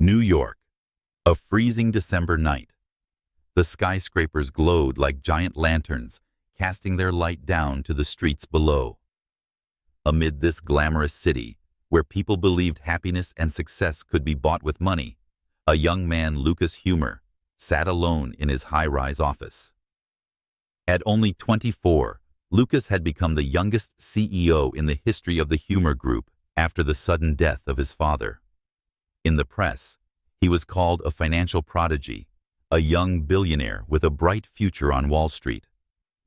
New York, a freezing December night. The skyscrapers glowed like giant lanterns, casting their light down to the streets below. Amid this glamorous city, where people believed happiness and success could be bought with money, a young man, Lucas Humor, sat alone in his high-rise office. At only 24, Lucas had become the youngest CEO in the history of the Humor Group after the sudden death of his father. In the press, he was called a financial prodigy, a young billionaire with a bright future on Wall Street.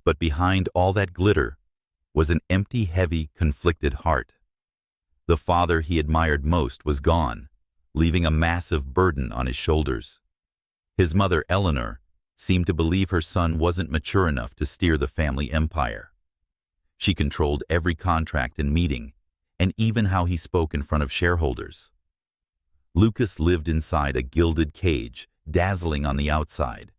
But behind all that glitter was an empty, heavy, conflicted heart. The father he admired most was gone, leaving a massive burden on his shoulders. His mother, Eleanor, seemed to believe her son wasn't mature enough to steer the family empire. She controlled every contract and meeting, and even how he spoke in front of shareholders. Lucas lived inside a gilded cage, dazzling on the outside,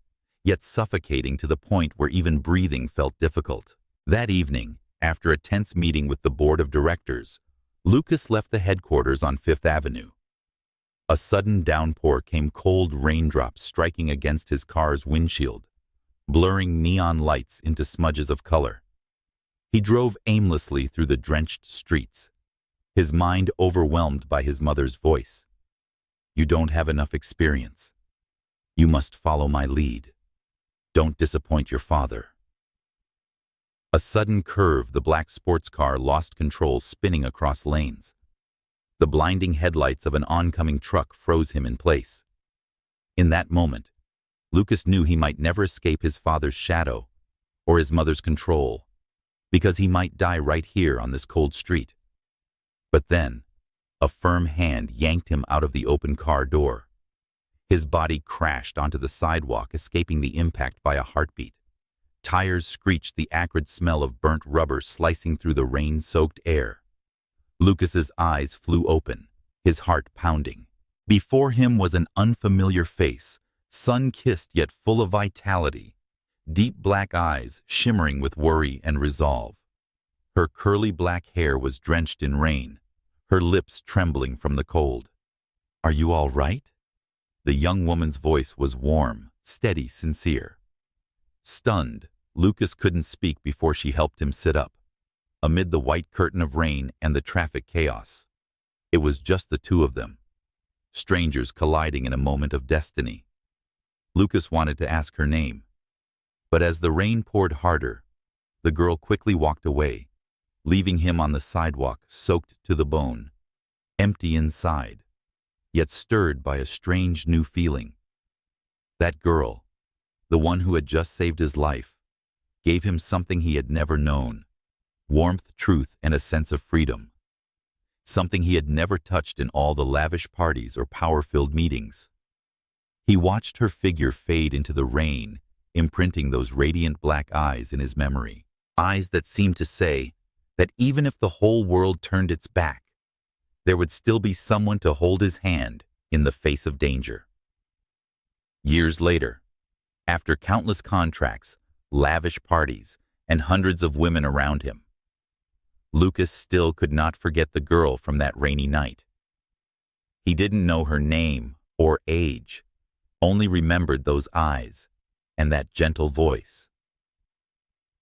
yet suffocating to the point where even breathing felt difficult. That evening, after a tense meeting with the board of directors, Lucas left the headquarters on Fifth Avenue. A sudden downpour came, cold raindrops striking against his car's windshield, blurring neon lights into smudges of color. He drove aimlessly through the drenched streets, his mind overwhelmed by his mother's voice. "You don't have enough experience. You must follow my lead. Don't disappoint your father." A sudden curve, the black sports car lost control, spinning across lanes. The blinding headlights of an oncoming truck froze him in place. In that moment, Lucas knew he might never escape his father's shadow or his mother's control, because he might die right here on this cold street. But then, a firm hand yanked him out of the open car door. His body crashed onto the sidewalk, escaping the impact by a heartbeat. Tires screeched, the acrid smell of burnt rubber slicing through the rain-soaked air. Lucas's eyes flew open, his heart pounding. Before him was an unfamiliar face, sun-kissed yet full of vitality, deep black eyes shimmering with worry and resolve. Her curly black hair was drenched in rain, her lips trembling from the cold. "Are you all right?" The young woman's voice was warm, steady, sincere. Stunned, Lucas couldn't speak before she helped him sit up. Amid the white curtain of rain and the traffic chaos, it was just the two of them, strangers colliding in a moment of destiny. Lucas wanted to ask her name, but as the rain poured harder, the girl quickly walked away, leaving him on the sidewalk, soaked to the bone, empty inside, yet stirred by a strange new feeling. That girl, the one who had just saved his life, gave him something he had never known: warmth, truth, and a sense of freedom. Something he had never touched in all the lavish parties or power-filled meetings. He watched her figure fade into the rain, imprinting those radiant black eyes in his memory. Eyes that seemed to say that even if the whole world turned its back, there would still be someone to hold his hand in the face of danger. Years later, after countless contracts, lavish parties, and hundreds of women around him, Lucas still could not forget the girl from that rainy night. He didn't know her name or age, only remembered those eyes and that gentle voice.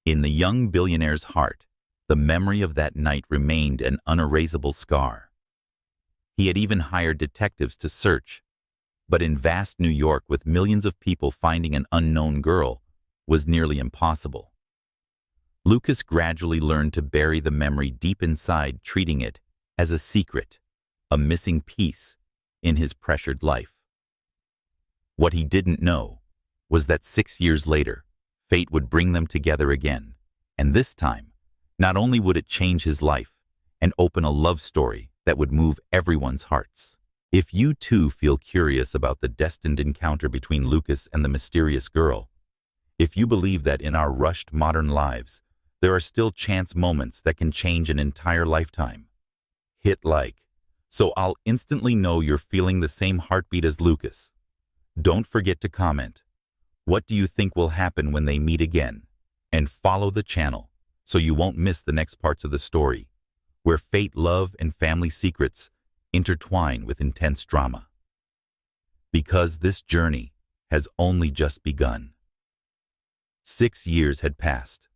In the young billionaire's heart, the memory of that night remained an unerasable scar. He had even hired detectives to search, but in vast New York, with millions of people, finding an unknown girl was nearly impossible. Lucas gradually learned to bury the memory deep inside, treating it as a secret, a missing piece in his pressured life. What he didn't know was that 6 years later, fate would bring them together again, and this time, not only would it change his life and open a love story that would move everyone's hearts. If you too feel curious about the destined encounter between Lucas and the mysterious girl, if you believe that in our rushed modern lives, there are still chance moments that can change an entire lifetime, hit like, so I'll instantly know you're feeling the same heartbeat as Lucas. Don't forget to comment, what do you think will happen when they meet again? And follow the channel so you won't miss the next parts of the story, where fate, love, and family secrets intertwine with intense drama. because this journey has only just begun. 6 years had passed.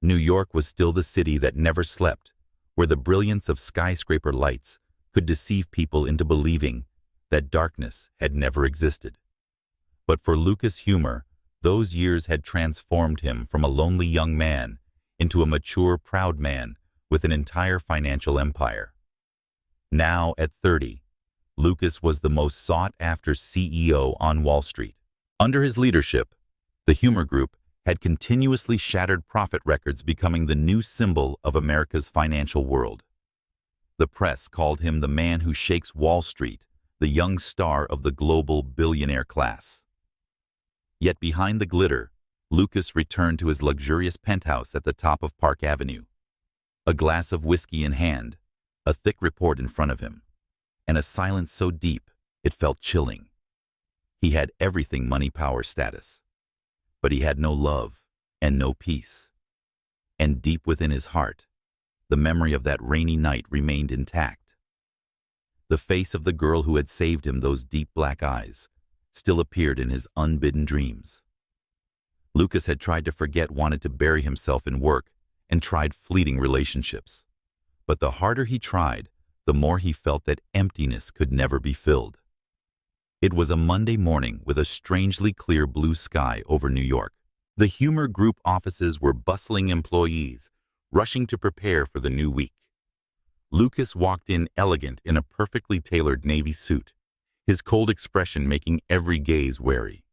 New York was still the city that never slept, where the brilliance of skyscraper lights could deceive people into believing that darkness had never existed. But for Lucas Humor, those years had transformed him from a lonely young man into a mature, proud man with an entire financial empire. Now, at 30, Lucas was the most sought-after CEO on Wall Street. Under his leadership, the Humor Group had continuously shattered profit records, becoming the new symbol of America's financial world. The press called him the man who shakes Wall Street, the young star of the global billionaire class. Yet behind the glitter, Lucas returned to his luxurious penthouse at the top of Park Avenue. A glass of whiskey in hand, a thick report in front of him, and a silence so deep it felt chilling. He had everything: money, power, status. But he had no love and no peace. And deep within his heart, the memory of that rainy night remained intact. The face of the girl who had saved him, those deep black eyes, still appeared in his unbidden dreams. Lucas had tried to forget, wanted to bury himself in work, and tried fleeting relationships. But the harder he tried, the more he felt that emptiness could never be filled. It was a Monday morning with a strangely clear blue sky over New York. The Humor Group offices were bustling, employees rushing to prepare for the new week. Lucas walked in elegant in a perfectly tailored navy suit, his cold expression making every gaze wary.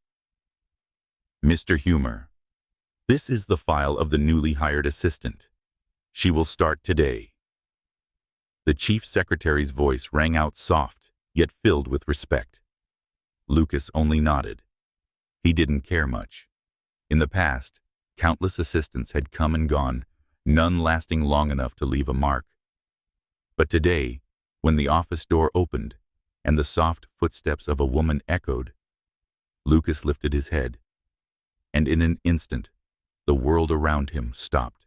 "Mr. Humor, this is the file of the newly hired assistant. She will start today." The chief secretary's voice rang out soft, yet filled with respect. Lucas only nodded. He didn't care much. In the past, countless assistants had come and gone, none lasting long enough to leave a mark. But today, when the office door opened and the soft footsteps of a woman echoed, Lucas lifted his head, and in an instant, the world around him stopped.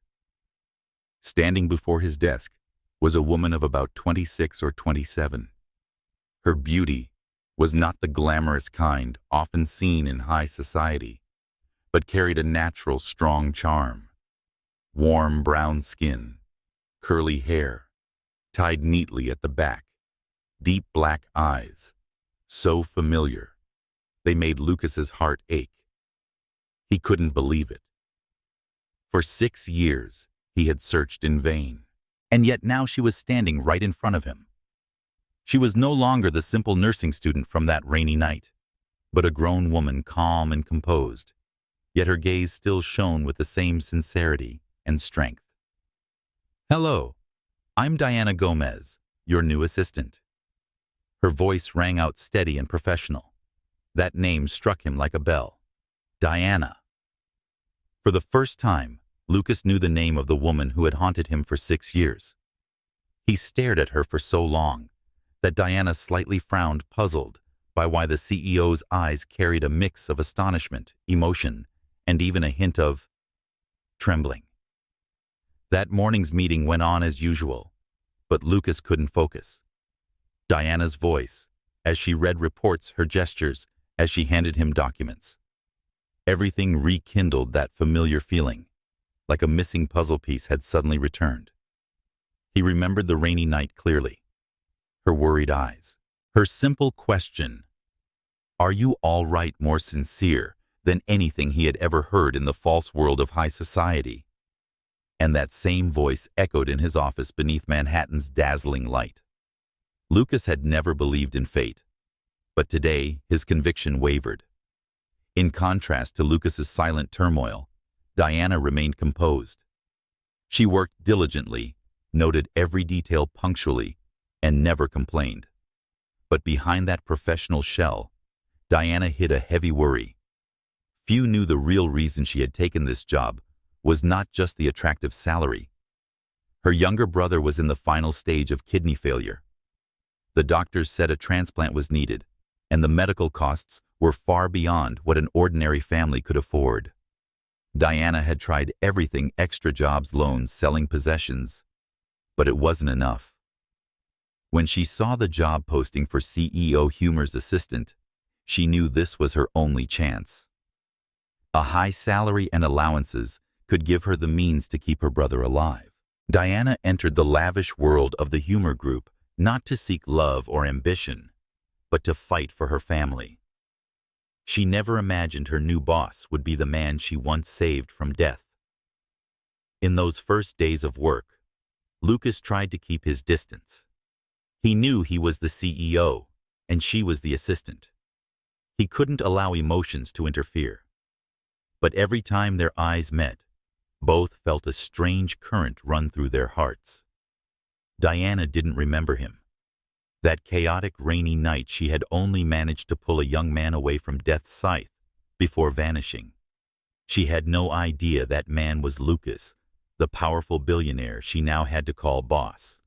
Standing before his desk was a woman of about 26 or 27. Her beauty was not the glamorous kind often seen in high society, but carried a natural, strong charm. Warm brown skin, curly hair, tied neatly at the back, deep black eyes, so familiar, they made Lucas's heart ache. He couldn't believe it. For 6 years, he had searched in vain, and yet now she was standing right in front of him. She was no longer the simple nursing student from that rainy night, but a grown woman, calm and composed, yet her gaze still shone with the same sincerity and strength. "Hello, I'm Diana Gomez, your new assistant." Her voice rang out steady and professional. That name struck him like a bell. Diana. For the first time, Lucas knew the name of the woman who had haunted him for 6 years. He stared at her for so long that Diana slightly frowned, puzzled by why the CEO's eyes carried a mix of astonishment, emotion, and even a hint of trembling. That morning's meeting went on as usual, but Lucas couldn't focus. Diana's voice, as she read reports, her gestures, as she handed him documents. Everything rekindled that familiar feeling, like a missing puzzle piece had suddenly returned. He remembered the rainy night clearly. Her worried eyes, her simple question, "Are you all right?" more sincere than anything he had ever heard in the false world of high society. And that same voice echoed in his office beneath Manhattan's dazzling light. Lucas had never believed in fate, but today his conviction wavered. In contrast to Lucas's silent turmoil, Diana remained composed. She worked diligently, noted every detail punctually, and never complained. But behind that professional shell, Diana hid a heavy worry. Few knew the real reason she had taken this job was not just the attractive salary. Her younger brother was in the final stage of kidney failure. The doctors said a transplant was needed, and the medical costs were far beyond what an ordinary family could afford. Diana had tried everything: extra jobs, loans, selling possessions, but it wasn't enough. When she saw the job posting for CEO Humor's assistant, She knew this was her only chance. A high salary and allowances could give her the means to keep her brother alive. Diana entered the lavish world of the humor group not to seek love or ambition, but to fight for her family. She never imagined her new boss would be the man she once saved from death. In those first days of work, Lucas tried to keep his distance. He knew he was the CEO, and she was the assistant. He couldn't allow emotions to interfere. But every time their eyes met, both felt a strange current run through their hearts. Diana didn't remember him. That chaotic, rainy night she had only managed to pull a young man away from death's scythe before vanishing. She had no idea that man was Lucas, the powerful billionaire she now had to call boss.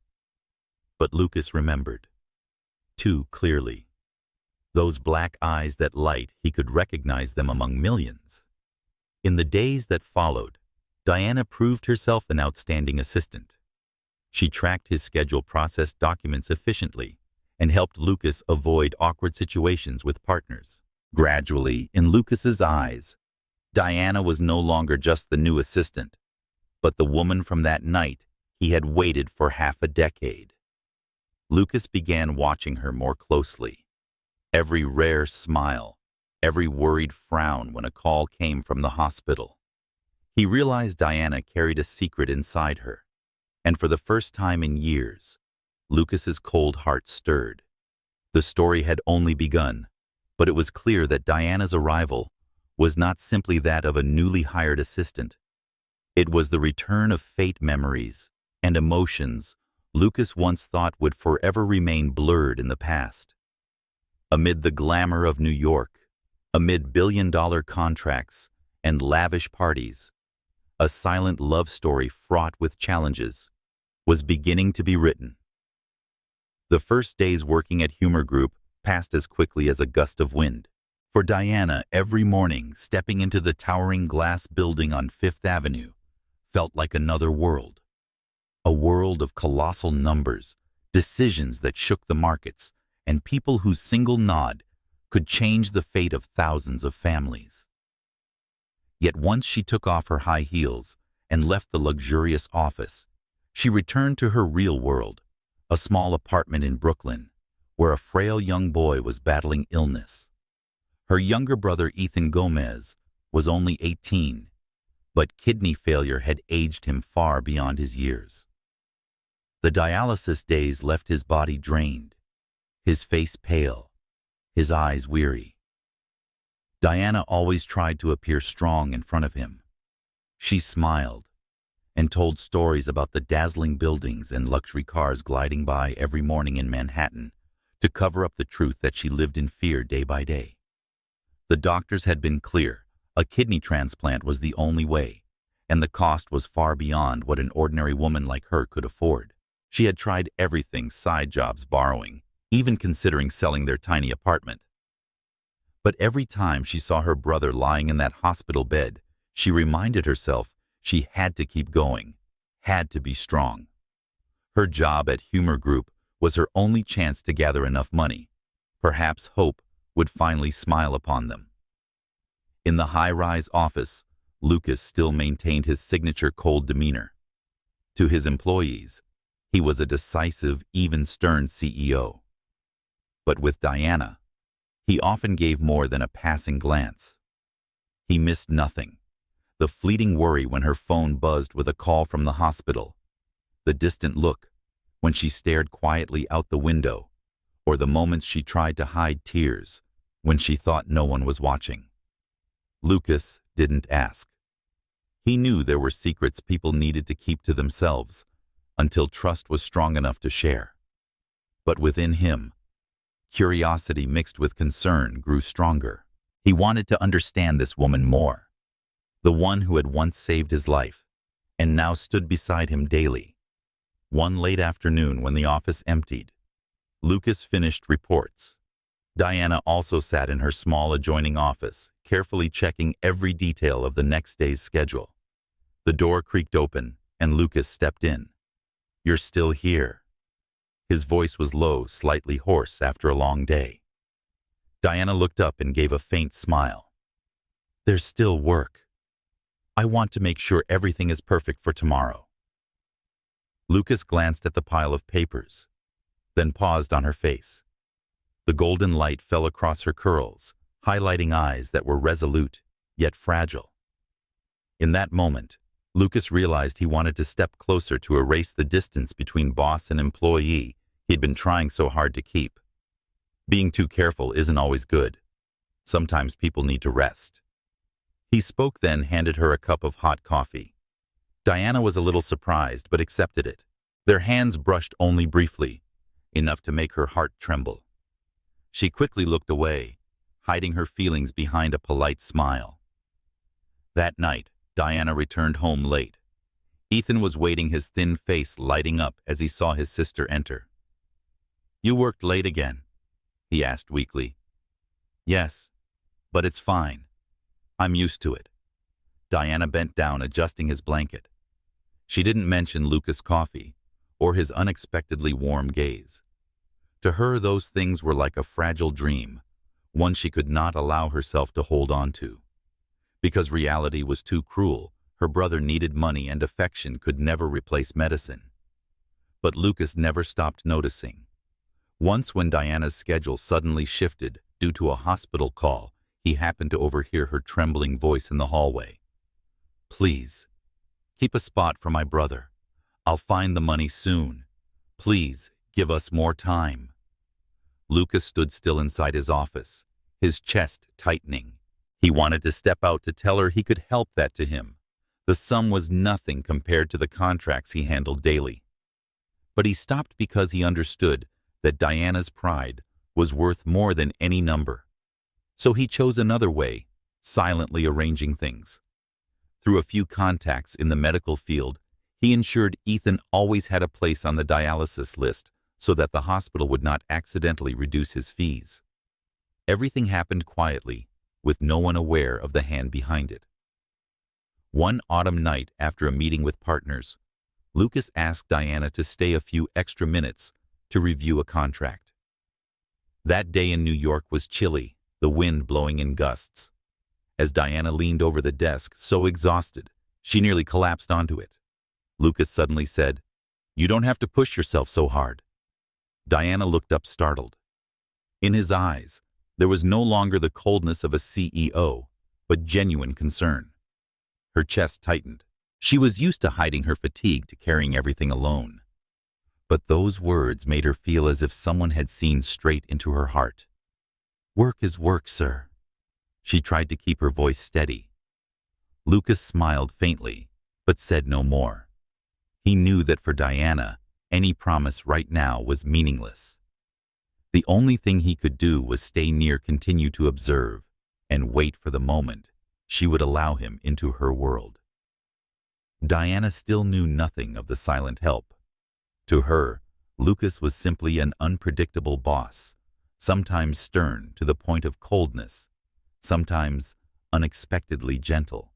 But Lucas remembered. Too clearly. Those black eyes that light, he could recognize them among millions. In the days that followed, Diana proved herself an outstanding assistant. She tracked his schedule, processed documents efficiently, and helped Lucas avoid awkward situations with partners. Gradually, in Lucas's eyes, Diana was no longer just the new assistant, but the woman from that night he had waited for half a decade. Lucas began watching her more closely. Every rare smile, every worried frown when a call came from the hospital. He realized Diana carried a secret inside her, and for the first time in years, Lucas's cold heart stirred. The story had only begun, but it was clear that Diana's arrival was not simply that of a newly hired assistant. It was the return of fate, memories, and emotions Lucas once thought would forever remain blurred in the past. Amid the glamour of New York, amid billion-dollar contracts and lavish parties, a silent love story fraught with challenges was beginning to be written. The first days working at Humor Group passed as quickly as a gust of wind. For Diana, every morning stepping into the towering glass building on Fifth Avenue felt like another world. A world of colossal numbers, decisions that shook the markets, and people whose single nod could change the fate of thousands of families. Yet once she took off her high heels and left the luxurious office, she returned to her real world, a small apartment in Brooklyn, where a frail young boy was battling illness. Her younger brother, Ethan Gomez, was only 18, but kidney failure had aged him far beyond his years. The dialysis days left his body drained, his face pale, his eyes weary. Diana always tried to appear strong in front of him. She smiled and told stories about the dazzling buildings and luxury cars gliding by every morning in Manhattan to cover up the truth that she lived in fear day by day. The doctors had been clear. A kidney transplant was the only way, and the cost was far beyond what an ordinary woman like her could afford. She had tried everything, side jobs, borrowing, even considering selling their tiny apartment. But every time she saw her brother lying in that hospital bed, she reminded herself she had to keep going, had to be strong. Her job at Humor Group was her only chance to gather enough money. Perhaps hope would finally smile upon them. In the high-rise office, Lucas still maintained his signature cold demeanor. To his employees, he was a decisive, even stern CEO. But with Diana, he often gave more than a passing glance. He missed nothing. The fleeting worry when her phone buzzed with a call from the hospital, the distant look when she stared quietly out the window, or the moments she tried to hide tears when she thought no one was watching. Lucas didn't ask. He knew there were secrets people needed to keep to themselves until trust was strong enough to share. But within him, curiosity mixed with concern grew stronger. He wanted to understand this woman more, the one who had once saved his life and now stood beside him daily. One late afternoon when the office emptied, Lucas finished reports. Diana also sat in her small adjoining office, carefully checking every detail of the next day's schedule. The door creaked open, and Lucas stepped in. "You're still here." His voice was low, slightly hoarse after a long day. Diana looked up and gave a faint smile. There's still work. I want to make sure everything is perfect for tomorrow. Lucas glanced at the pile of papers, then paused on her face. The golden light fell across her curls, highlighting eyes that were resolute, yet fragile. In that moment, Lucas realized he wanted to step closer to erase the distance between boss and employee he'd been trying so hard to keep. Being too careful isn't always good. Sometimes people need to rest. He spoke, then handed her a cup of hot coffee. Diana was a little surprised, but accepted it. Their hands brushed only briefly, enough to make her heart tremble. She quickly looked away, hiding her feelings behind a polite smile. That night, Diana returned home late. Ethan was waiting, his thin face lighting up as he saw his sister enter. "You worked late again?" he asked weakly. "Yes, but it's fine. I'm used to it." Diana bent down, adjusting his blanket. She didn't mention Lucas' coffee or his unexpectedly warm gaze. To her, those things were like a fragile dream, one she could not allow herself to hold on to. Because reality was too cruel, her brother needed money and affection could never replace medicine. But Lucas never stopped noticing. Once, when Diana's schedule suddenly shifted due to a hospital call, he happened to overhear her trembling voice in the hallway. "Please, keep a spot for my brother. I'll find the money soon. Please, give us more time." Lucas stood still inside his office, his chest tightening. He wanted to step out to tell her he could help that to him. The sum was nothing compared to the contracts he handled daily. But he stopped because he understood that Diana's pride was worth more than any number. So he chose another way, silently arranging things. Through a few contacts in the medical field, he ensured Ethan always had a place on the dialysis list so that the hospital would not accidentally reduce his fees. Everything happened quietly, with no one aware of the hand behind it. One autumn night, after a meeting with partners, Lucas asked Diana to stay a few extra minutes to review a contract. That day in New York was chilly, the wind blowing in gusts. As Diana leaned over the desk, so exhausted, she nearly collapsed onto it. Lucas suddenly said, "You don't have to push yourself so hard." Diana looked up, startled. In his eyes, there was no longer the coldness of a CEO, but genuine concern. Her chest tightened. She was used to hiding her fatigue, to carrying everything alone. But those words made her feel as if someone had seen straight into her heart. "Work is work, sir." She tried to keep her voice steady. Lucas smiled faintly, but said no more. He knew that for Diana, any promise right now was meaningless. The only thing he could do was stay near, continue to observe, and wait for the moment she would allow him into her world. Diana still knew nothing of the silent help. To her, Lucas was simply an unpredictable boss, sometimes stern to the point of coldness, sometimes unexpectedly gentle.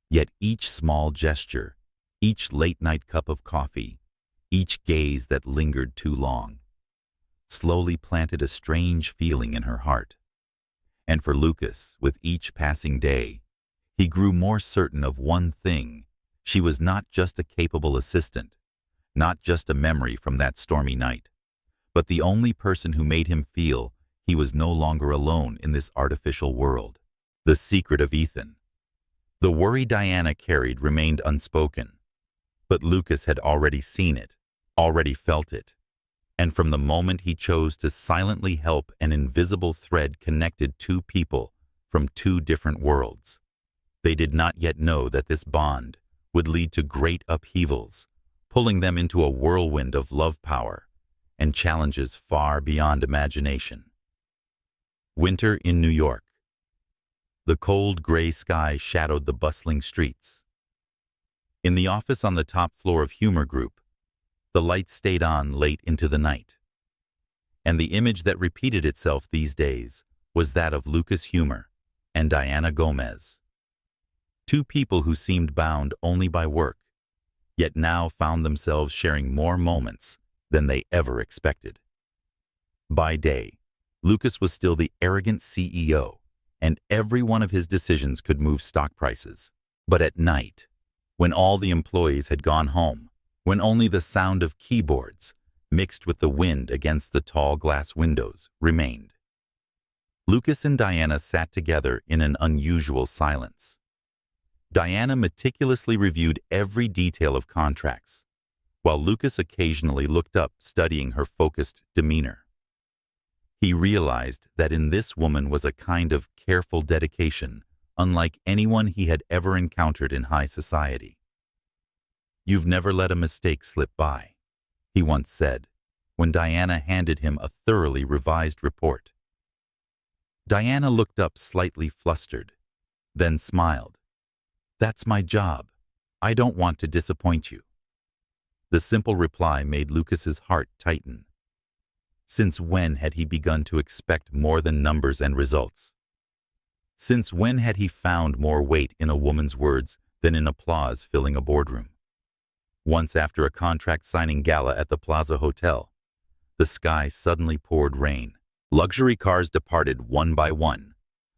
Yet each small gesture, each late-night cup of coffee, each gaze that lingered too long, slowly planted a strange feeling in her heart. And for Lucas, with each passing day, he grew more certain of one thing: she was not just a capable assistant, not just a memory from that stormy night, but the only person who made him feel he was no longer alone in this artificial world. The secret of Ethan. The worry Diana carried remained unspoken, but Lucas had already seen it, already felt it. And from the moment he chose to silently help, an invisible thread connected two people from two different worlds. They did not yet know that this bond would lead to great upheavals, pulling them into a whirlwind of love power and challenges far beyond imagination. Winter in New York. The cold gray sky shadowed the bustling streets. In the office on the top floor of Humor Group, the lights stayed on late into the night. And the image that repeated itself these days was that of Lucas Humor and Diana Gomez. Two people who seemed bound only by work, yet now found themselves sharing more moments than they ever expected. By day, Lucas was still the arrogant CEO, and every one of his decisions could move stock prices. But at night, when all the employees had gone home, when only the sound of keyboards, mixed with the wind against the tall glass windows, remained, Lucas and Diana sat together in an unusual silence. Diana meticulously reviewed every detail of contracts, while Lucas occasionally looked up, studying her focused demeanor. He realized that in this woman was a kind of careful dedication unlike anyone he had ever encountered in high society. "You've never let a mistake slip by," he once said, when Diana handed him a thoroughly revised report. Diana looked up slightly flustered, then smiled. "That's my job. I don't want to disappoint you." The simple reply made Lucas's heart tighten. Since when had he begun to expect more than numbers and results? Since when had he found more weight in a woman's words than in applause filling a boardroom? Once, after a contract-signing gala at the Plaza Hotel, the sky suddenly poured rain. Luxury cars departed one by one,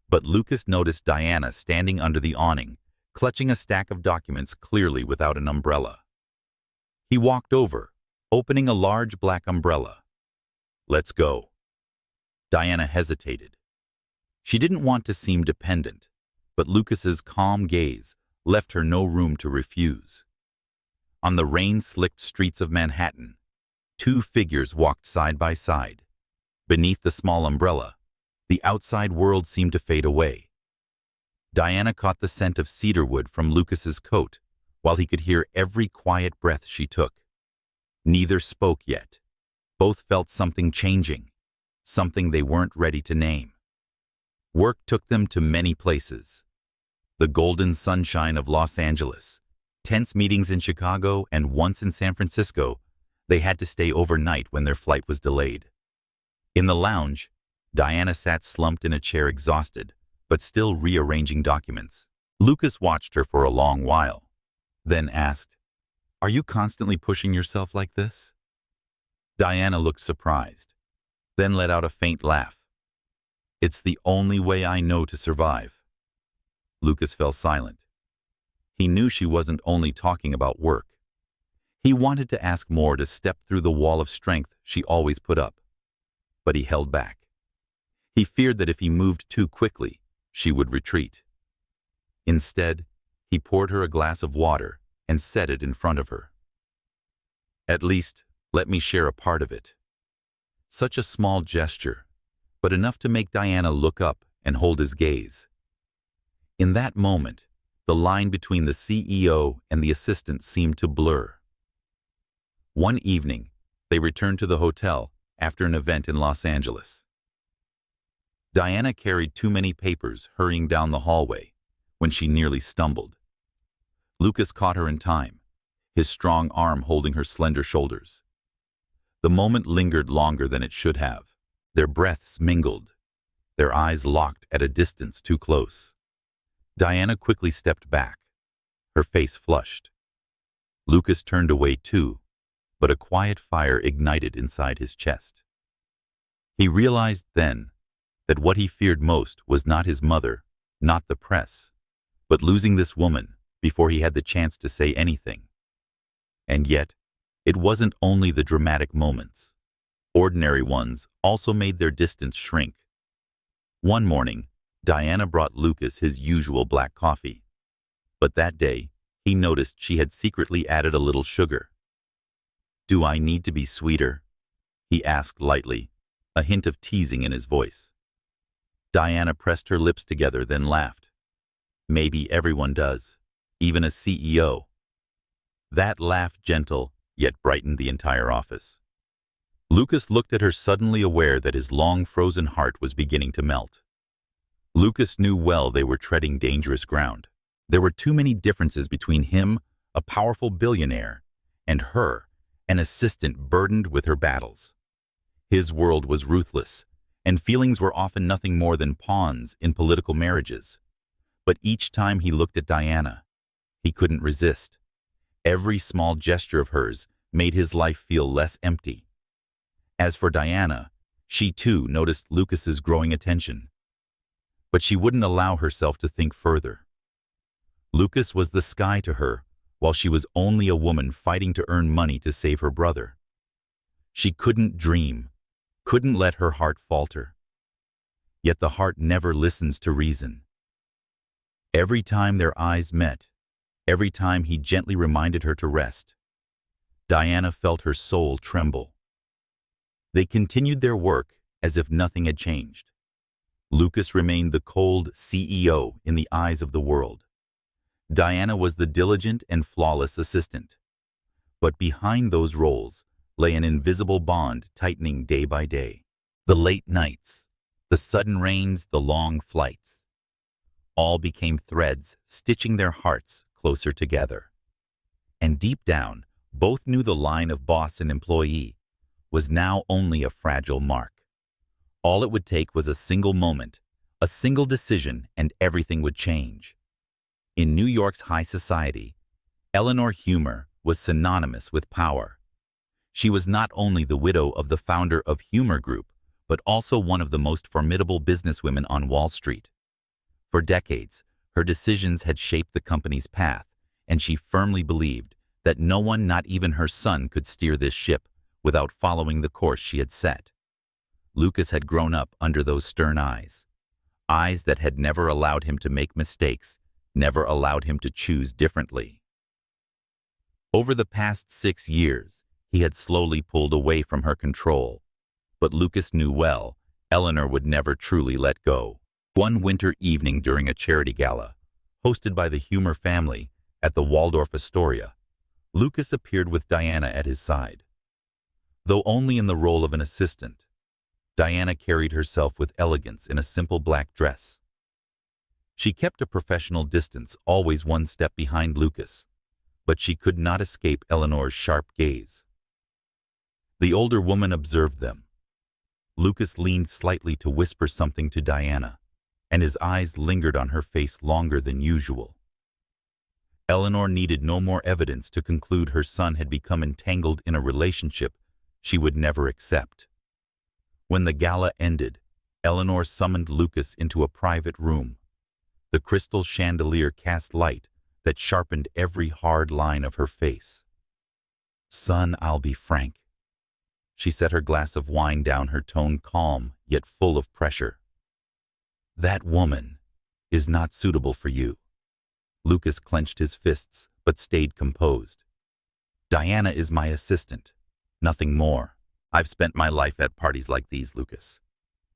but Lucas noticed Diana standing under the awning, clutching a stack of documents clearly without an umbrella. He walked over, opening a large black umbrella. "Let's go." Diana hesitated. She didn't want to seem dependent, but Lucas's calm gaze left her no room to refuse. On the rain-slicked streets of Manhattan, two figures walked side by side. Beneath the small umbrella, the outside world seemed to fade away. Diana caught the scent of cedarwood from Lucas's coat, while he could hear every quiet breath she took. Neither spoke yet. Both felt something changing, something they weren't ready to name. Work took them to many places. The golden sunshine of Los Angeles, tense meetings in Chicago, and once in San Francisco, they had to stay overnight when their flight was delayed. In the lounge, Diana sat slumped in a chair, exhausted, but still rearranging documents. Lucas watched her for a long while, then asked, "Are you constantly pushing yourself like this?" Diana looked surprised, then let out a faint laugh. "It's the only way I know to survive." Lucas fell silent. He knew she wasn't only talking about work. He wanted to ask more, to step through the wall of strength she always put up. But he held back. He feared that if he moved too quickly, she would retreat. Instead, he poured her a glass of water and set it in front of her. "At least, let me share a part of it." Such a small gesture, but enough to make Diana look up and hold his gaze. In that moment, the line between the CEO and the assistant seemed to blur. One evening, they returned to the hotel after an event in Los Angeles. Diana carried too many papers, hurrying down the hallway when she nearly stumbled. Lucas caught her in time, his strong arm holding her slender shoulders. The moment lingered longer than it should have. Their breaths mingled, their eyes locked at a distance too close. Diana quickly stepped back, her face flushed. Lucas turned away too, but a quiet fire ignited inside his chest. He realized then that what he feared most was not his mother, not the press, but losing this woman before he had the chance to say anything. And yet, it wasn't only the dramatic moments. Ordinary ones also made their distance shrink. One morning, Diana brought Lucas his usual black coffee, but that day, he noticed she had secretly added a little sugar. "Do I need to be sweeter?" he asked lightly, a hint of teasing in his voice. Diana pressed her lips together, then laughed. "Maybe everyone does, even a CEO." That laugh, gentle, yet brightened the entire office. Lucas looked at her, suddenly aware that his long frozen heart was beginning to melt. Lucas knew well they were treading dangerous ground. There were too many differences between him, a powerful billionaire, and her, an assistant burdened with her battles. His world was ruthless, and feelings were often nothing more than pawns in political marriages. But each time he looked at Diana, he couldn't resist. Every small gesture of hers made his life feel less empty. As for Diana, She too noticed Lucas's growing attention, but she wouldn't allow herself to think further. Lucas was the sky to her, while she was only a woman fighting to earn money to save her brother. She couldn't dream, couldn't let her heart falter. Yet the heart never listens to reason. Every time their eyes met, every time he gently reminded her to rest, Diana felt her soul tremble. They continued their work as if nothing had changed. Lucas remained the cold CEO in the eyes of the world. Diana was the diligent and flawless assistant. But behind those roles lay an invisible bond tightening day by day. The late nights, the sudden rains, the long flights, all became threads stitching their hearts closer together. And deep down, both knew the line of boss and employee was now only a fragile mark. All it would take was a single moment, a single decision, and everything would change. In New York's high society, Eleanor Humor was synonymous with power. She was not only the widow of the founder of Humor Group, but also one of the most formidable businesswomen on Wall Street. For decades, her decisions had shaped the company's path, and she firmly believed that no one, not even her son, could steer this ship without following the course she had set. Lucas had grown up under those stern eyes that had never allowed him to make mistakes, never allowed him to choose differently. Over the past 6 years, he had slowly pulled away from her control, but Lucas knew well Eleanor would never truly let go. One winter evening during a charity gala, hosted by the Humor family at the Waldorf Astoria, Lucas appeared with Diana at his side. Though only in the role of an assistant, Diana carried herself with elegance in a simple black dress. She kept a professional distance, always one step behind Lucas, but she could not escape Eleanor's sharp gaze. The older woman observed them. Lucas leaned slightly to whisper something to Diana, and his eyes lingered on her face longer than usual. Eleanor needed no more evidence to conclude her son had become entangled in a relationship she would never accept. When the gala ended, Eleanor summoned Lucas into a private room. The crystal chandelier cast light that sharpened every hard line of her face. "Son, I'll be frank." She set her glass of wine down, her tone calm yet full of pressure. "That woman is not suitable for you." Lucas clenched his fists but stayed composed. "Diana is my assistant, nothing more. I've spent my life at parties like these, Lucas.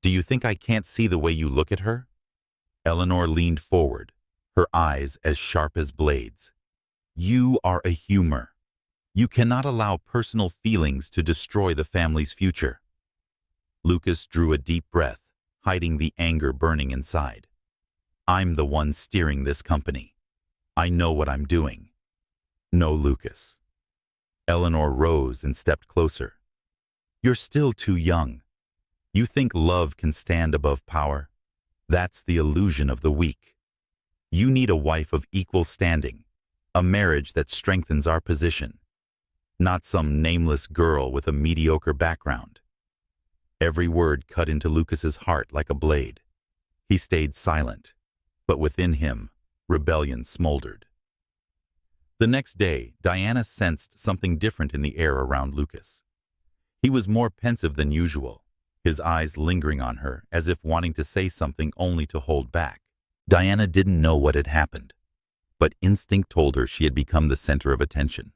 Do you think I can't see the way you look at her?" Eleanor leaned forward, her eyes as sharp as blades. "You are a Humor. You cannot allow personal feelings to destroy the family's future." Lucas drew a deep breath, hiding the anger burning inside. "I'm the one steering this company. I know what I'm doing." "No, Lucas." Eleanor rose and stepped closer. "You're still too young. You think love can stand above power? That's the illusion of the weak. You need a wife of equal standing, a marriage that strengthens our position, not some nameless girl with a mediocre background." Every word cut into Lucas's heart like a blade. He stayed silent, but within him, rebellion smoldered. The next day, Diana sensed something different in the air around Lucas. He was more pensive than usual, his eyes lingering on her as if wanting to say something only to hold back. Diana didn't know what had happened, but instinct told her she had become the center of attention.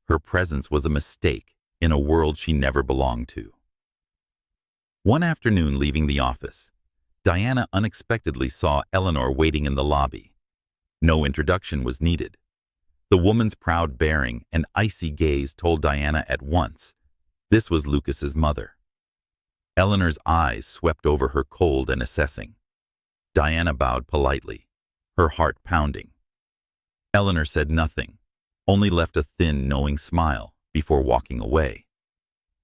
Her presence was a mistake in a world she never belonged to. One afternoon leaving the office, Diana unexpectedly saw Eleanor waiting in the lobby. No introduction was needed. The woman's proud bearing and icy gaze told Diana at once this was Lucas's mother. Eleanor's eyes swept over her, cold and assessing. Diana bowed politely, her heart pounding. Eleanor said nothing, only left a thin, knowing smile before walking away.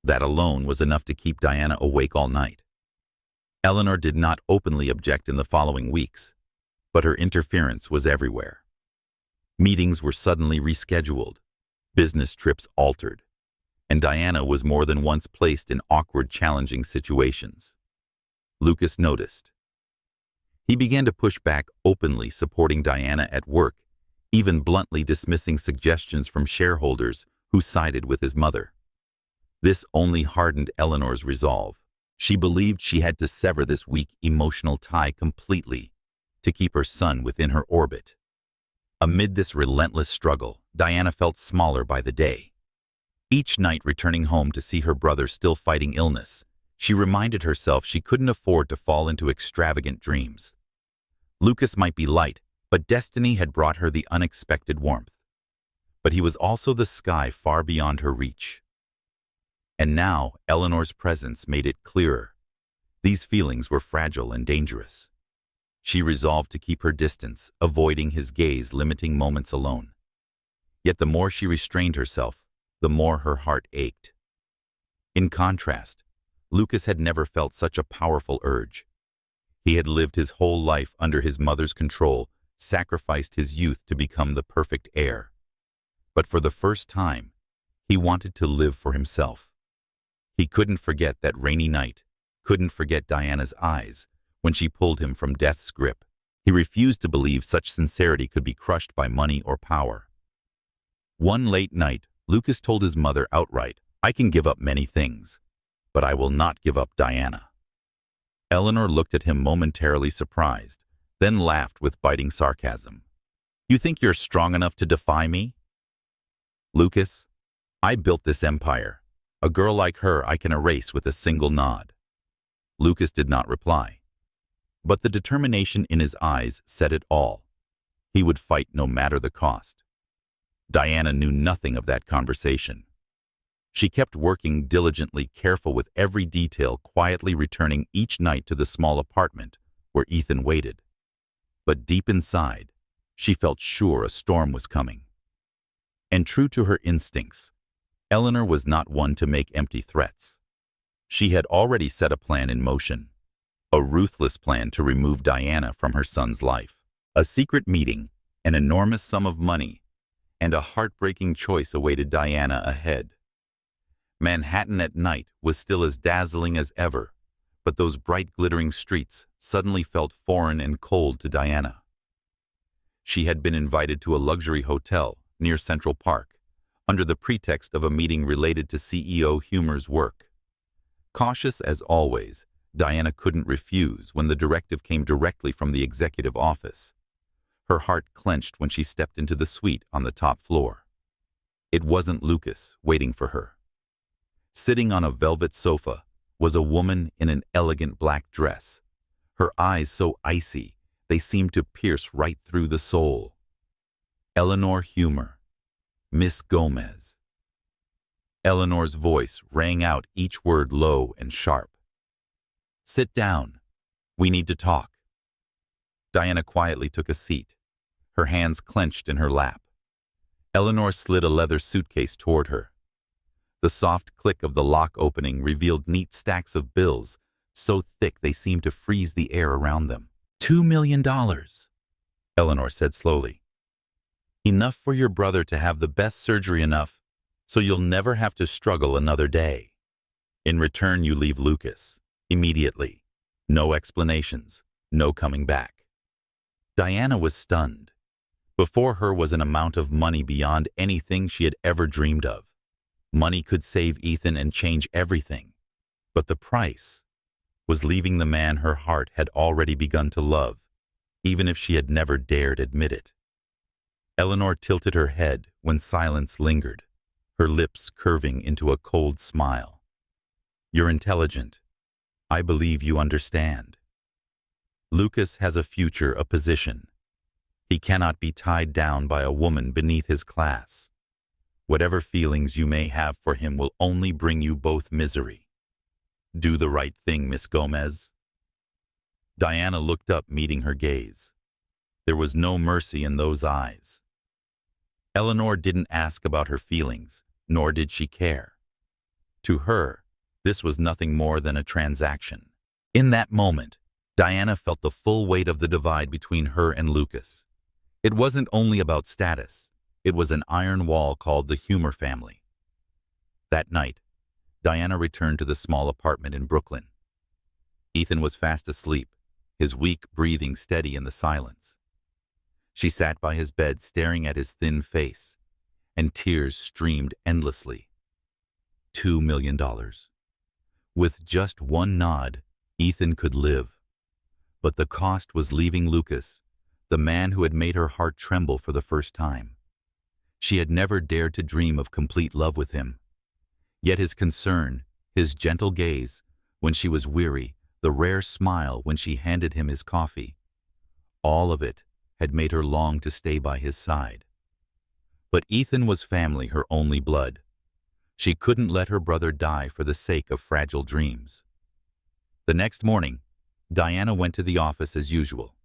That alone was enough to keep Diana awake all night. Eleanor did not openly object in the following weeks, but her interference was everywhere. Meetings were suddenly rescheduled, business trips altered, and Diana was more than once placed in awkward, challenging situations. Lucas noticed. He began to push back openly, supporting Diana at work, even bluntly dismissing suggestions from shareholders who sided with his mother. This only hardened Eleanor's resolve. She believed she had to sever this weak emotional tie completely to keep her son within her orbit. Amid this relentless struggle, Diana felt smaller by the day. Each night returning home to see her brother still fighting illness, she reminded herself she couldn't afford to fall into extravagant dreams. Lucas might be light, but destiny had brought her the unexpected warmth. But he was also the sky far beyond her reach. And now, Eleanor's presence made it clearer. These feelings were fragile and dangerous. She resolved to keep her distance, avoiding his gaze, limiting moments alone. Yet the more she restrained herself, the more her heart ached. In contrast, Lucas had never felt such a powerful urge. He had lived his whole life under his mother's control, sacrificed his youth to become the perfect heir. But for the first time, he wanted to live for himself. He couldn't forget that rainy night, couldn't forget Diana's eyes when she pulled him from death's grip. He refused to believe such sincerity could be crushed by money or power. One late night, Lucas told his mother outright, "I can give up many things, but I will not give up Diana." Eleanor looked at him momentarily surprised, then laughed with biting sarcasm. "You think you're strong enough to defy me?" "Lucas, I built this empire. A girl like her I can erase with a single nod." Lucas did not reply. But the determination in his eyes said it all. He would fight no matter the cost. Diana knew nothing of that conversation. She kept working diligently, careful with every detail, quietly returning each night to the small apartment where Ethan waited. But deep inside, she felt sure a storm was coming. And true to her instincts, Eleanor was not one to make empty threats. She had already set a plan in motion. A ruthless plan to remove Diana from her son's life. A secret meeting, an enormous sum of money, and a heartbreaking choice awaited Diana ahead. Manhattan at night was still as dazzling as ever, but those bright glittering streets suddenly felt foreign and cold to Diana. She had been invited to a luxury hotel near Central Park, under the pretext of a meeting related to CEO Humer's work. Cautious as always, Diana couldn't refuse when the directive came directly from the executive office. Her heart clenched when she stepped into the suite on the top floor. It wasn't Lucas waiting for her. Sitting on a velvet sofa was a woman in an elegant black dress, her eyes so icy they seemed to pierce right through the soul. Eleanor Humer, Miss Gomez. Eleanor's voice rang out, each word low and sharp. "Sit down. We need to talk." Diana quietly took a seat, her hands clenched in her lap. Eleanor slid a leather suitcase toward her. The soft click of the lock opening revealed neat stacks of bills, so thick they seemed to freeze the air around them. $2 million, Eleanor said slowly. "Enough for your brother to have the best surgery, enough so you'll never have to struggle another day. In return, you leave Lucas. Immediately. No explanations. No coming back." Diana was stunned. Before her was an amount of money beyond anything she had ever dreamed of. Money could save Ethan and change everything. But the price was leaving the man her heart had already begun to love, even if she had never dared admit it. Eleanor tilted her head when silence lingered, her lips curving into a cold smile. "You're intelligent. I believe you understand. Lucas has a future, a position. He cannot be tied down by a woman beneath his class. Whatever feelings you may have for him will only bring you both misery. Do the right thing, Miss Gomez." Diana looked up, meeting her gaze. There was no mercy in those eyes. Eleanor didn't ask about her feelings, nor did she care. To her, this was nothing more than a transaction. In that moment, Diana felt the full weight of the divide between her and Lucas. It wasn't only about status. It was an iron wall called the Humer family. That night, Diana returned to the small apartment in Brooklyn. Ethan was fast asleep, his weak breathing steady in the silence. She sat by his bed staring at his thin face, and tears streamed endlessly. $2 million. With just one nod, Ethan could live. But the cost was leaving Lucas, the man who had made her heart tremble for the first time. She had never dared to dream of complete love with him. Yet his concern, his gentle gaze when she was weary, the rare smile when she handed him his coffee, all of it had made her long to stay by his side. But Ethan was family, her only blood. She couldn't let her brother die for the sake of fragile dreams. The next morning, Diana went to the office as usual.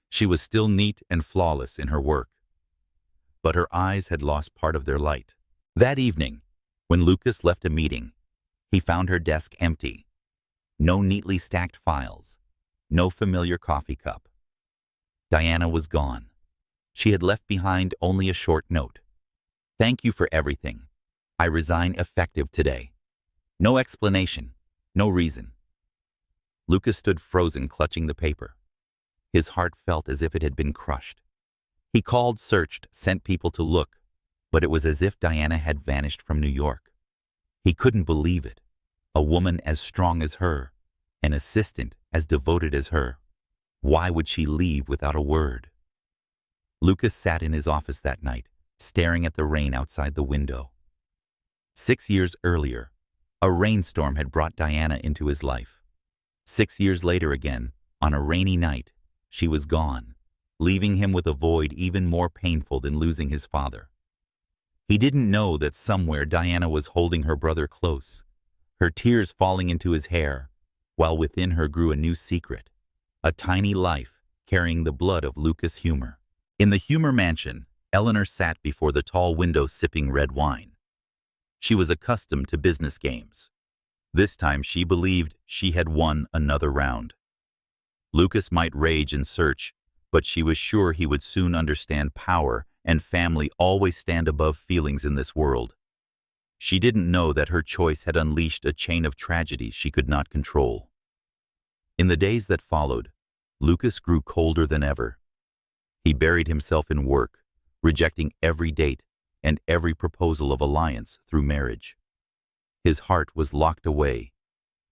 She was still neat and flawless in her work. But her eyes had lost part of their light. That evening, when Lucas left a meeting, he found her desk empty. No neatly stacked files, no familiar coffee cup. Diana was gone. She had left behind only a short note. "Thank you for everything. I resign effective today." No explanation, no reason. Lucas stood frozen, clutching the paper. His heart felt as if it had been crushed. He called, searched, sent people to look, but it was as if Diana had vanished from New York. He couldn't believe it. A woman as strong as her, an assistant as devoted as her. Why would she leave without a word? Lucas sat in his office that night, staring at the rain outside the window. 6 years earlier, a rainstorm had brought Diana into his life. 6 years later again, on a rainy night, she was gone, leaving him with a void even more painful than losing his father. He didn't know that somewhere Diana was holding her brother close, her tears falling into his hair, while within her grew a new secret, a tiny life carrying the blood of Lucas Humor. In the Humor mansion, Eleanor sat before the tall window sipping red wine. She was accustomed to business games. This time she believed she had won another round. Lucas might rage and search, but she was sure he would soon understand power and family always stand above feelings in this world. She didn't know that her choice had unleashed a chain of tragedy she could not control. In the days that followed, Lucas grew colder than ever. He buried himself in work, rejecting every date and every proposal of alliance through marriage. His heart was locked away,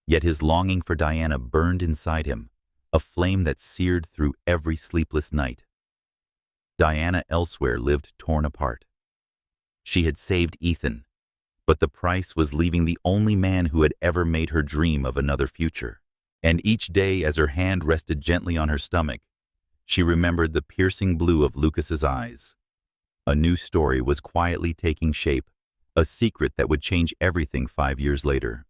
yet his longing for Diana burned inside him, a flame that seared through every sleepless night. Diana elsewhere lived torn apart. She had saved Ethan, but the price was leaving the only man who had ever made her dream of another future. And each day as her hand rested gently on her stomach, she remembered the piercing blue of Lucas's eyes. A new story was quietly taking shape, a secret that would change everything 5 years later.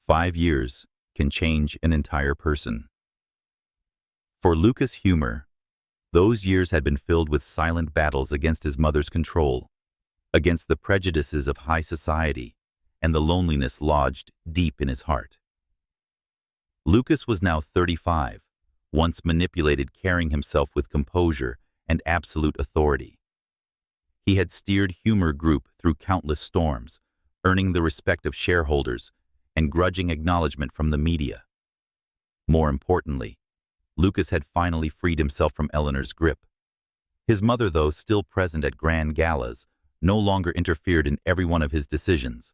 5 years can change an entire person. For Lucas Humor, those years had been filled with silent battles against his mother's control, against the prejudices of high society, and the loneliness lodged deep in his heart. Lucas was now 35, once manipulated, carrying himself with composure and absolute authority. He had steered Humor Group through countless storms, earning the respect of shareholders and grudging acknowledgement from the media. More importantly, Lucas had finally freed himself from Eleanor's grip. His mother, though still present at grand galas, no longer interfered in every one of his decisions.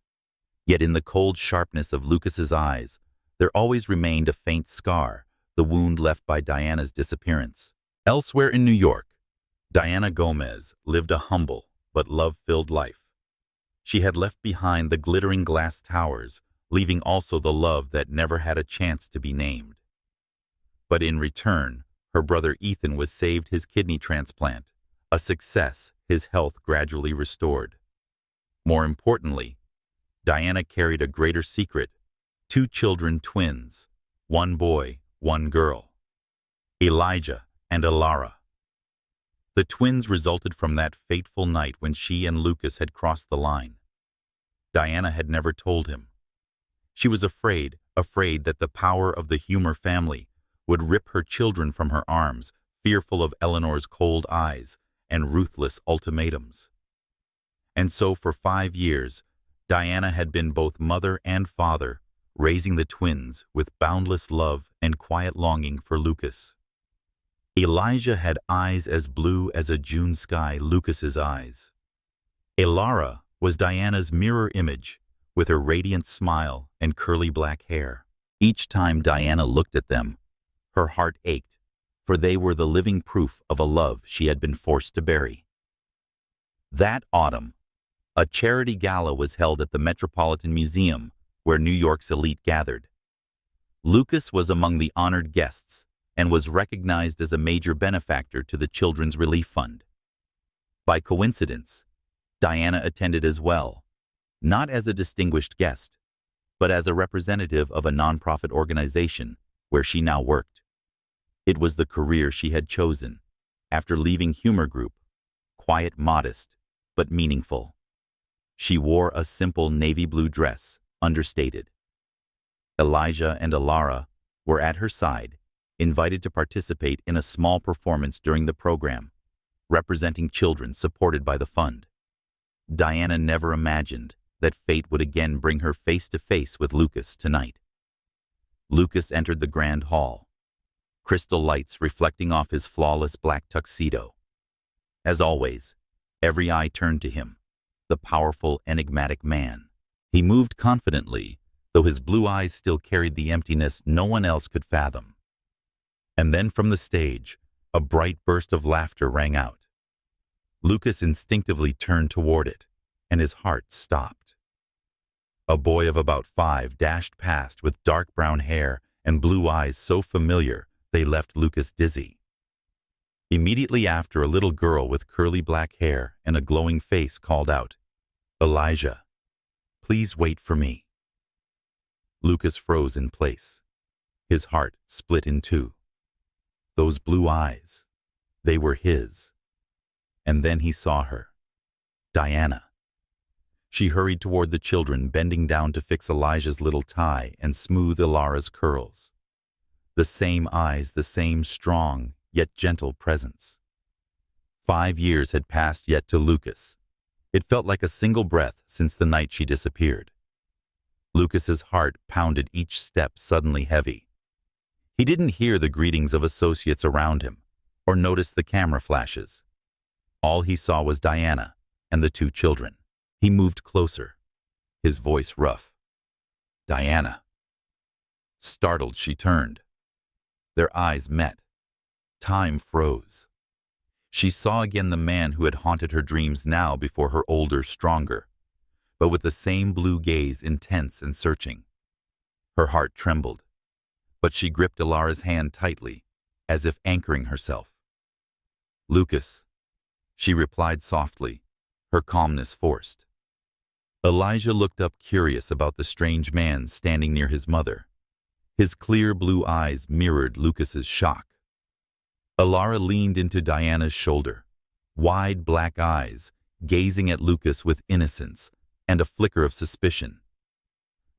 Yet in the cold sharpness of Lucas's eyes, there always remained a faint scar, the wound left by Diana's disappearance. Elsewhere in New York, Diana Gomez lived a humble but love-filled life. She had left behind the glittering glass towers, leaving also the love that never had a chance to be named. But in return, her brother Ethan was saved his kidney transplant, a success, his health gradually restored. More importantly, Diana carried a greater secret: 2 children, twins, 1 boy, 1 girl, Elijah and Alara. The twins resulted from that fateful night when she and Lucas had crossed the line. Diana had never told him. She was afraid that the power of the Humor family would rip her children from her arms, fearful of Eleanor's cold eyes and ruthless ultimatums. And so for 5 years, Diana had been both mother and father, raising the twins with boundless love and quiet longing for Lucas. Elijah had eyes as blue as a June sky, Lucas's eyes. Eleanor was Diana's mirror image, with her radiant smile and curly black hair. Each time Diana looked at them, her heart ached, for they were the living proof of a love she had been forced to bury. That autumn, a charity gala was held at the Metropolitan Museum, where New York's elite gathered. Lucas was among the honored guests and was recognized as a major benefactor to the Children's Relief Fund. By coincidence, Diana attended as well, not as a distinguished guest, but as a representative of a nonprofit organization where she now worked. It was the career she had chosen after leaving humor group, quiet, modest, but meaningful. She wore a simple navy blue dress, understated. Elijah and Alara were at her side, invited to participate in a small performance during the program, representing children supported by the fund. Diana never imagined that fate would again bring her face to face with Lucas tonight. Lucas entered the grand hall, crystal lights reflecting off his flawless black tuxedo. As always, every eye turned to him, the powerful, enigmatic man. He moved confidently, though his blue eyes still carried the emptiness no one else could fathom. And then from the stage, a bright burst of laughter rang out. Lucas instinctively turned toward it, and his heart stopped. A boy of about 5 dashed past with dark brown hair and blue eyes so familiar they left Lucas dizzy. Immediately after, a little girl with curly black hair and a glowing face called out, "Elijah, please wait for me." Lucas froze in place. His heart split in two. Those blue eyes, they were his. And then he saw her, Diana. She hurried toward the children, bending down to fix Elijah's little tie and smooth Ilara's curls. The same eyes, the same strong yet gentle presence. 5 years had passed yet to Lucas. It felt like a single breath since the night she disappeared. Lucas's heart pounded, each step suddenly heavy. He didn't hear the greetings of associates around him or notice the camera flashes. All he saw was Diana and the 2 children. He moved closer, his voice rough. "Diana." Startled, she turned. Their eyes met. Time froze. She saw again the man who had haunted her dreams, now before her, older, stronger, but with the same blue gaze, intense and searching. Her heart trembled, but she gripped Ilara's hand tightly, as if anchoring herself. "Lucas," she replied softly, her calmness forced. Elijah looked up, curious about the strange man standing near his mother. His clear blue eyes mirrored Lucas's shock. Ilara leaned into Diana's shoulder, wide black eyes, gazing at Lucas with innocence and a flicker of suspicion.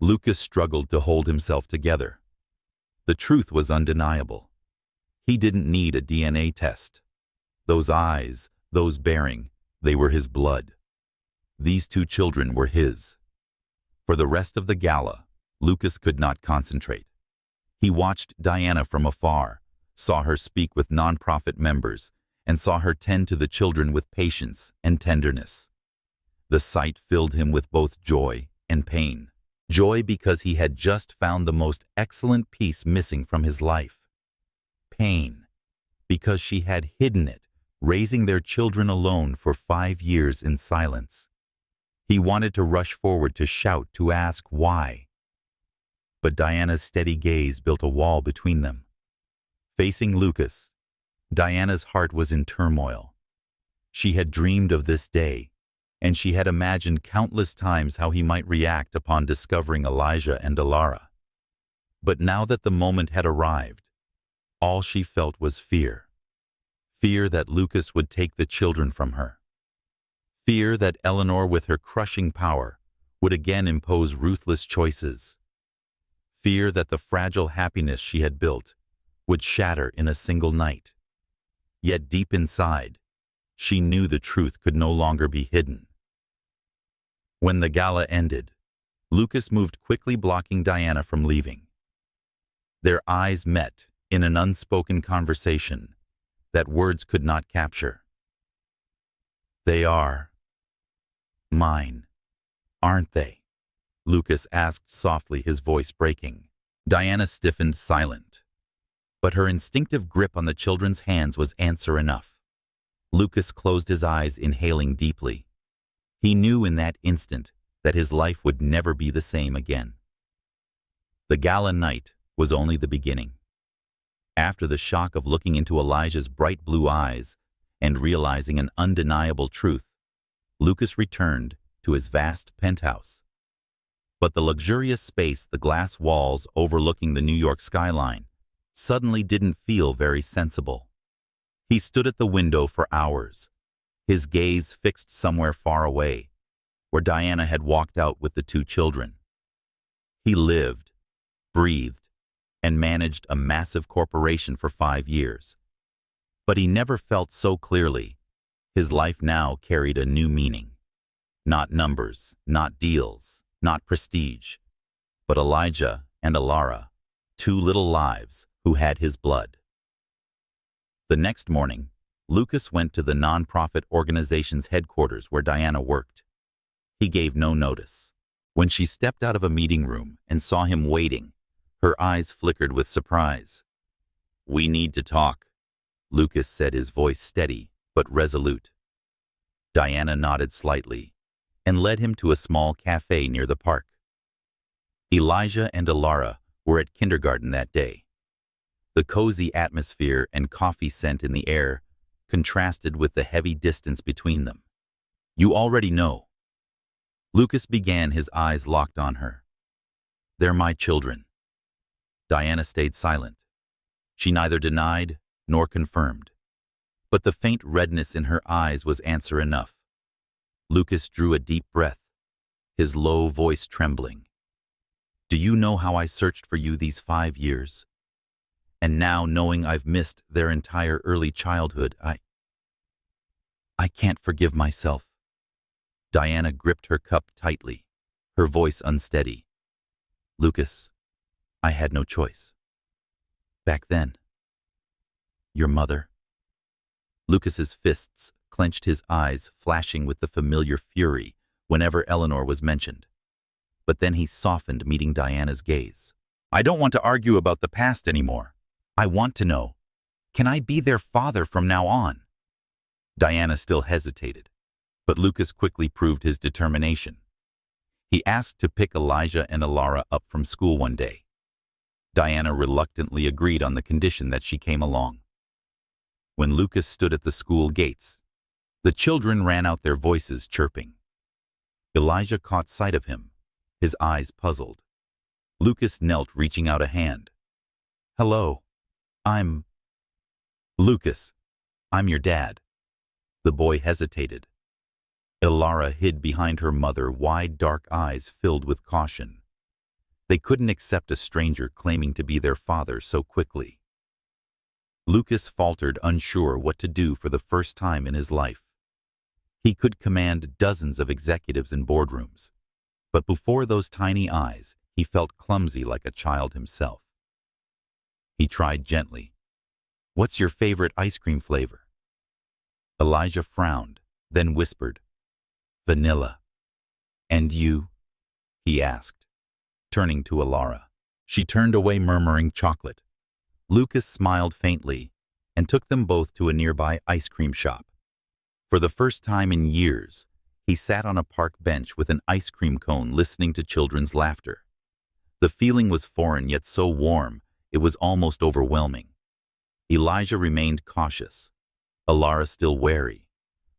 Lucas struggled to hold himself together. The truth was undeniable. He didn't need a DNA test. Those eyes, those bearing, they were his blood. These 2 children were his. For the rest of the gala, Lucas could not concentrate. He watched Diana from afar, saw her speak with nonprofit members, and saw her tend to the children with patience and tenderness. The sight filled him with both joy and pain. Joy because he had just found the most excellent piece missing from his life. Pain because she had hidden it, raising their children alone for 5 years in silence. He wanted to rush forward, to shout, to ask why. But Diana's steady gaze built a wall between them. Facing Lucas, Diana's heart was in turmoil. She had dreamed of this day, and she had imagined countless times how he might react upon discovering Elijah and Ilara. But now that the moment had arrived, all she felt was fear. Fear that Lucas would take the children from her. Fear that Eleanor, with her crushing power, would again impose ruthless choices. Fear that the fragile happiness she had built would shatter in a single night. Yet deep inside, she knew the truth could no longer be hidden. When the gala ended, Lucas moved quickly, blocking Diana from leaving. Their eyes met in an unspoken conversation that words could not capture. "They are mine, aren't they?" Lucas asked softly, his voice breaking. Diana stiffened, silent, but her instinctive grip on the children's hands was answer enough. Lucas closed his eyes, inhaling deeply. He knew in that instant that his life would never be the same again. The gala night was only the beginning. After the shock of looking into Elijah's bright blue eyes and realizing an undeniable truth, Lucas returned to his vast penthouse. But the luxurious space, the glass walls overlooking the New York skyline, suddenly didn't feel very sensible. He stood at the window for hours, his gaze fixed somewhere far away, where Diana had walked out with the two children. He lived, breathed, and managed a massive corporation for 5 years. But he never felt so clearly. His life now carried a new meaning. Not numbers, not deals, not prestige, but Elijah and Alara, two little lives who had his blood. The next morning, Lucas went to the nonprofit organization's headquarters where Diana worked. He gave no notice. When she stepped out of a meeting room and saw him waiting, her eyes flickered with surprise. "We need to talk," Lucas said, his voice steady but resolute. Diana nodded slightly and led him to a small cafe near the park. Elijah and Alara were at kindergarten that day. The cozy atmosphere and coffee scent in the air contrasted with the heavy distance between them. "You already know." Lucas began, his eyes locked on her. "They're my children." Diana stayed silent. She neither denied nor confirmed. But the faint redness in her eyes was answer enough. Lucas drew a deep breath, his low voice trembling. "Do you know how I searched for you these 5 years? And now, knowing I've missed their entire early childhood, I can't forgive myself." Diana gripped her cup tightly, her voice unsteady. "Lucas, I had no choice. Back then, your mother." Lucas's fists clenched, his eyes flashing with the familiar fury whenever Eleanor was mentioned. But then he softened, meeting Diana's gaze. "I don't want to argue about the past anymore. I want to know, can I be their father from now on?" Diana still hesitated, but Lucas quickly proved his determination. He asked to pick Elijah and Alara up from school one day. Diana reluctantly agreed on the condition that she came along. When Lucas stood at the school gates, the children ran out, their voices chirping. Elijah caught sight of him, his eyes puzzled. Lucas knelt, reaching out a hand. "Hello, Lucas, I'm your dad." The boy hesitated. Alara hid behind her mother, wide dark eyes filled with caution. They couldn't accept a stranger claiming to be their father so quickly. Lucas faltered, unsure what to do for the first time in his life. He could command dozens of executives in boardrooms, but before those tiny eyes, he felt clumsy, like a child himself. He tried gently. "What's your favorite ice cream flavor?" Elijah frowned, then whispered, "Vanilla." "And you?" he asked, turning to Alara. She turned away, murmuring, "Chocolate." Lucas smiled faintly and took them both to a nearby ice cream shop. For the first time in years, he sat on a park bench with an ice cream cone, listening to children's laughter. The feeling was foreign, yet so warm, it was almost overwhelming. Elijah remained cautious, Alara still wary,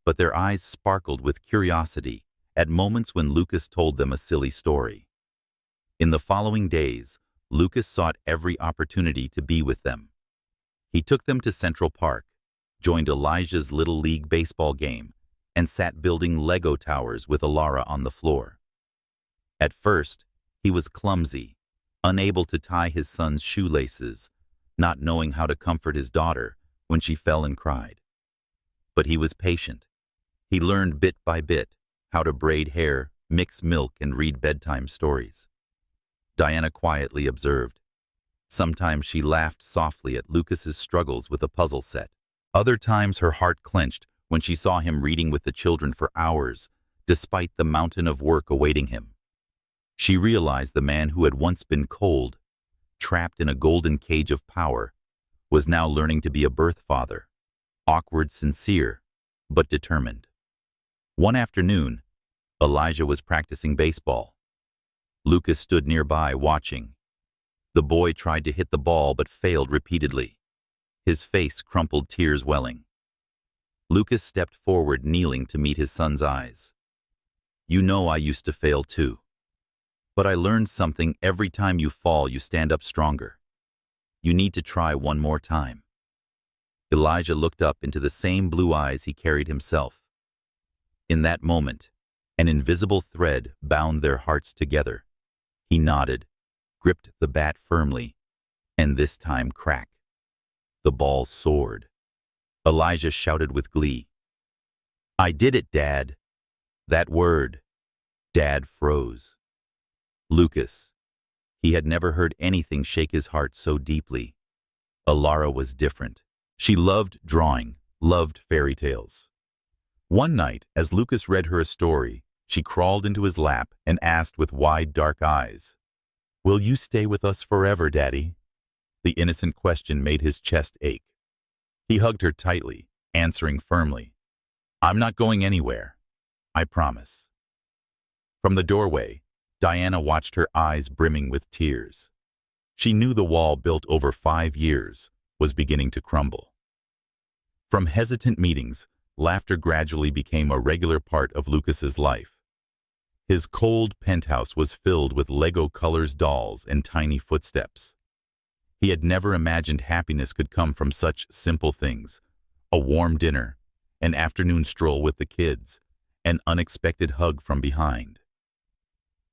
but their eyes sparkled with curiosity at moments when Lucas told them a silly story. In the following days, Lucas sought every opportunity to be with them. He took them to Central Park, joined Elijah's Little League baseball game, and sat building Lego towers with Alara on the floor. At first, he was clumsy, unable to tie his son's shoelaces, not knowing how to comfort his daughter when she fell and cried. But he was patient. He learned bit by bit how to braid hair, mix milk, and read bedtime stories. Diana quietly observed. Sometimes she laughed softly at Lucas's struggles with a puzzle set. Other times her heart clenched when she saw him reading with the children for hours, despite the mountain of work awaiting him. She realized the man who had once been cold, trapped in a golden cage of power, was now learning to be a birth father, awkward, sincere, but determined. One afternoon, Elijah was practicing baseball. Lucas stood nearby watching. The boy tried to hit the ball but failed repeatedly. His face crumpled, tears welling. Lucas stepped forward, kneeling to meet his son's eyes. "You know I used to fail too. But I learned something: every time you fall, you stand up stronger. You need to try one more time." Elijah looked up into the same blue eyes he carried himself. In that moment, an invisible thread bound their hearts together. He nodded, gripped the bat firmly, and this time crack. The ball soared. Elijah shouted with glee, "I did it, Dad." That word, Dad, froze. Lucas. He had never heard anything shake his heart so deeply. Alara was different. She loved drawing, loved fairy tales. One night, as Lucas read her a story, she crawled into his lap and asked with wide, dark eyes, "Will you stay with us forever, Daddy?" The innocent question made his chest ache. He hugged her tightly, answering firmly, "I'm not going anywhere. I promise." From the doorway, Diana watched, her eyes brimming with tears. She knew the wall built over 5 years was beginning to crumble. From hesitant meetings, laughter gradually became a regular part of Lucas's life. His cold penthouse was filled with Lego colors, dolls, and tiny footsteps. He had never imagined happiness could come from such simple things: a warm dinner, an afternoon stroll with the kids, an unexpected hug from behind.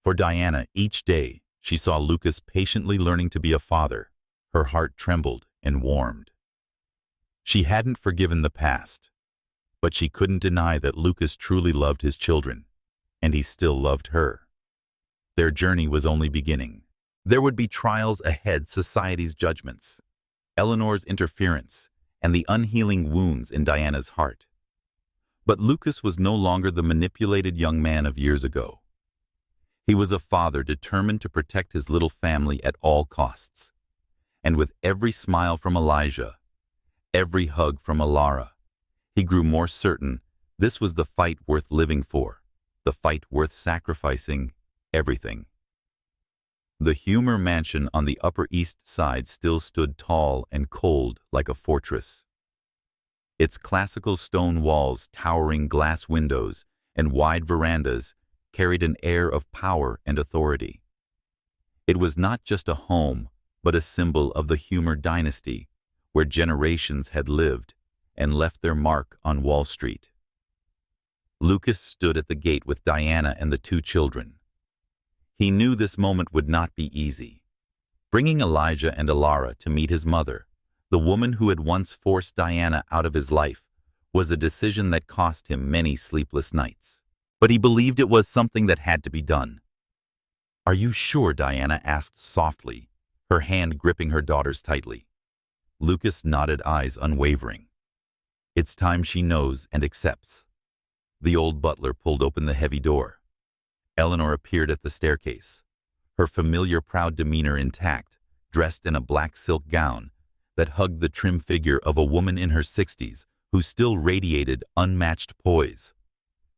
For Diana, each day, she saw Lucas patiently learning to be a father. Her heart trembled and warmed. She hadn't forgiven the past, but she couldn't deny that Lucas truly loved his children, and he still loved her. Their journey was only beginning. There would be trials ahead: society's judgments, Eleanor's interference, and the unhealing wounds in Diana's heart. But Lucas was no longer the manipulated young man of years ago. He was a father determined to protect his little family at all costs. And with every smile from Elijah, every hug from Alara, he grew more certain this was the fight worth living for, the fight worth sacrificing everything. The Humor mansion on the Upper East Side still stood tall and cold like a fortress. Its classical stone walls, towering glass windows, and wide verandas carried an air of power and authority. It was not just a home, but a symbol of the Humor dynasty, where generations had lived and left their mark on Wall Street. Lucas stood at the gate with Diana and the 2 children. He knew this moment would not be easy. Bringing Elijah and Alara to meet his mother, the woman who had once forced Diana out of his life, was a decision that cost him many sleepless nights. But he believed it was something that had to be done. "Are you sure?" Diana asked softly, her hand gripping her daughter's tightly. Lucas nodded, eyes unwavering. "It's time she knows and accepts." The old butler pulled open the heavy door. Eleanor appeared at the staircase, her familiar proud demeanor intact, dressed in a black silk gown that hugged the trim figure of a woman in her 60s who still radiated unmatched poise.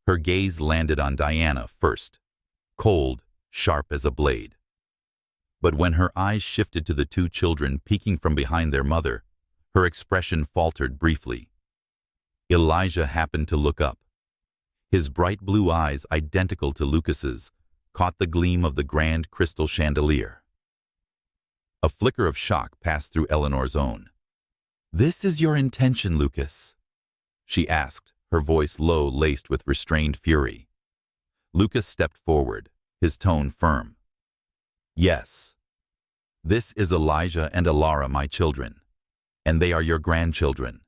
Her gaze landed on Diana first, cold, sharp as a blade. But when her eyes shifted to the 2 children peeking from behind their mother, her expression faltered briefly. Elijah happened to look up. His bright blue eyes, identical to Lucas's, caught the gleam of the grand crystal chandelier. A flicker of shock passed through Eleanor's own. "This is your intention, Lucas?" she asked, her voice low, laced with restrained fury. Lucas stepped forward, his tone firm. "Yes. This is Elijah and Alara, my children, and they are your grandchildren."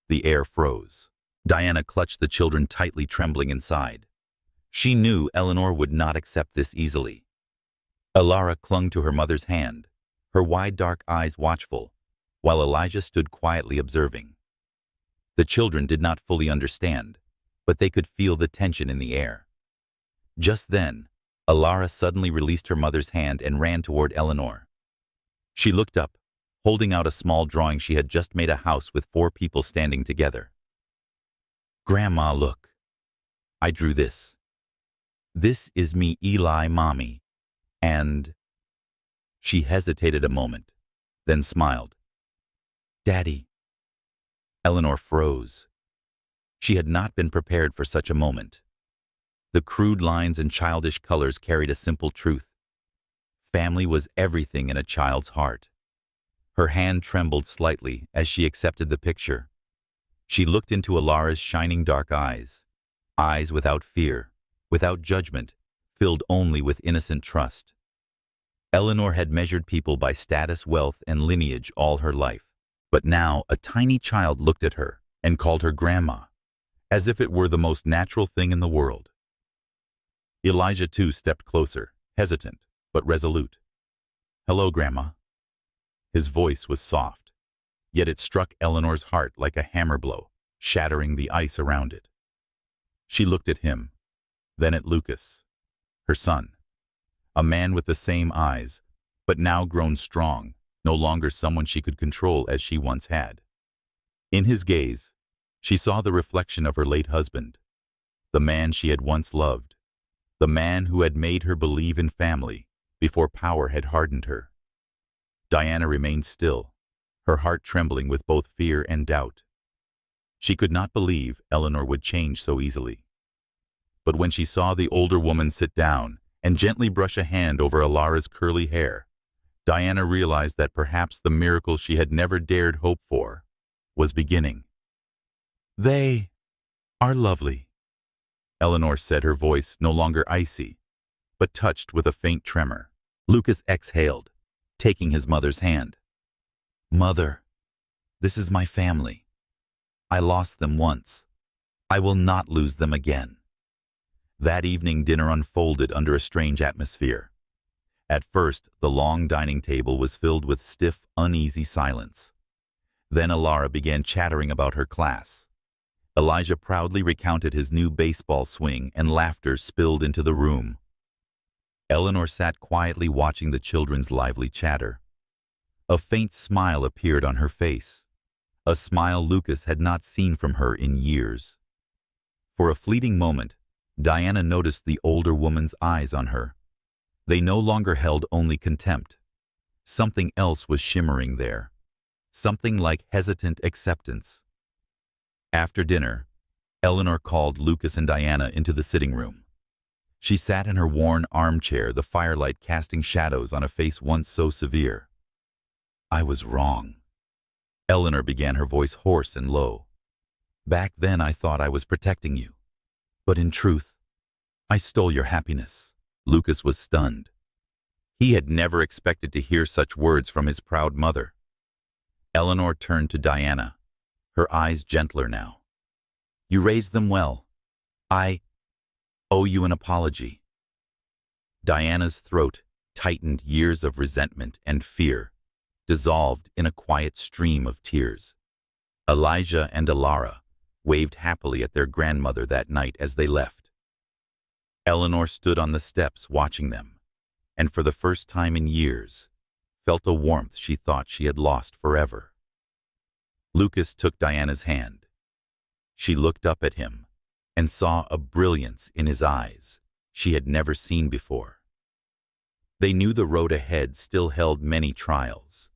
The air froze. Diana clutched the children tightly, trembling inside. She knew Eleanor would not accept this easily. Alara clung to her mother's hand, her wide dark eyes watchful, while Elijah stood quietly observing. The children did not fully understand, but they could feel the tension in the air. Just then, Alara suddenly released her mother's hand and ran toward Eleanor. She looked up, holding out a small drawing she had just made, a house with 4 people standing together. "Grandma, look. I drew this. This is me, Eli, Mommy, and—" She hesitated a moment, then smiled. "Daddy." Eleanor froze. She had not been prepared for such a moment. The crude lines and childish colors carried a simple truth. Family was everything in a child's heart. Her hand trembled slightly as she accepted the picture. She looked into Alara's shining dark eyes, eyes without fear, without judgment, filled only with innocent trust. Eleanor had measured people by status, wealth, and lineage all her life. But now a tiny child looked at her and called her grandma, as if it were the most natural thing in the world. Elijah too stepped closer, hesitant, but resolute. "Hello, Grandma." His voice was soft, yet it struck Eleanor's heart like a hammer blow, shattering the ice around it. She looked at him, then at Lucas, her son, a man with the same eyes, but now grown strong, no longer someone she could control as she once had. In his gaze, she saw the reflection of her late husband, the man she had once loved, the man who had made her believe in family before power had hardened her. Diana remained still, her heart trembling with both fear and doubt. She could not believe Eleanor would change so easily. But when she saw the older woman sit down and gently brush a hand over Alara's curly hair, Diana realized that perhaps the miracle she had never dared hope for was beginning. "They are lovely," Eleanor said, her voice no longer icy, but touched with a faint tremor. Lucas exhaled, taking his mother's hand. "Mother, this is my family. I lost them once. I will not lose them again." That evening, dinner unfolded under a strange atmosphere. At first, the long dining table was filled with stiff, uneasy silence. Then Alara began chattering about her class. Elijah proudly recounted his new baseball swing, and laughter spilled into the room. Eleanor sat quietly watching the children's lively chatter. A faint smile appeared on her face, a smile Lucas had not seen from her in years. For a fleeting moment, Diana noticed the older woman's eyes on her. They no longer held only contempt. Something else was shimmering there, something like hesitant acceptance. After dinner, Eleanor called Lucas and Diana into the sitting room. She sat in her worn armchair, the firelight casting shadows on a face once so severe. "I was wrong," Eleanor began, her voice hoarse and low. "Back then I thought I was protecting you. But in truth, I stole your happiness." Lucas was stunned. He had never expected to hear such words from his proud mother. Eleanor turned to Diana, her eyes gentler now. "You raised them well. I owe you an apology." Diana's throat tightened, years of resentment and fear dissolved in a quiet stream of tears. Elijah and Alara waved happily at their grandmother that night as they left. Eleanor stood on the steps watching them, and for the first time in years, felt a warmth she thought she had lost forever. Lucas took Diana's hand. She looked up at him and saw a brilliance in his eyes she had never seen before. They knew the road ahead still held many trials,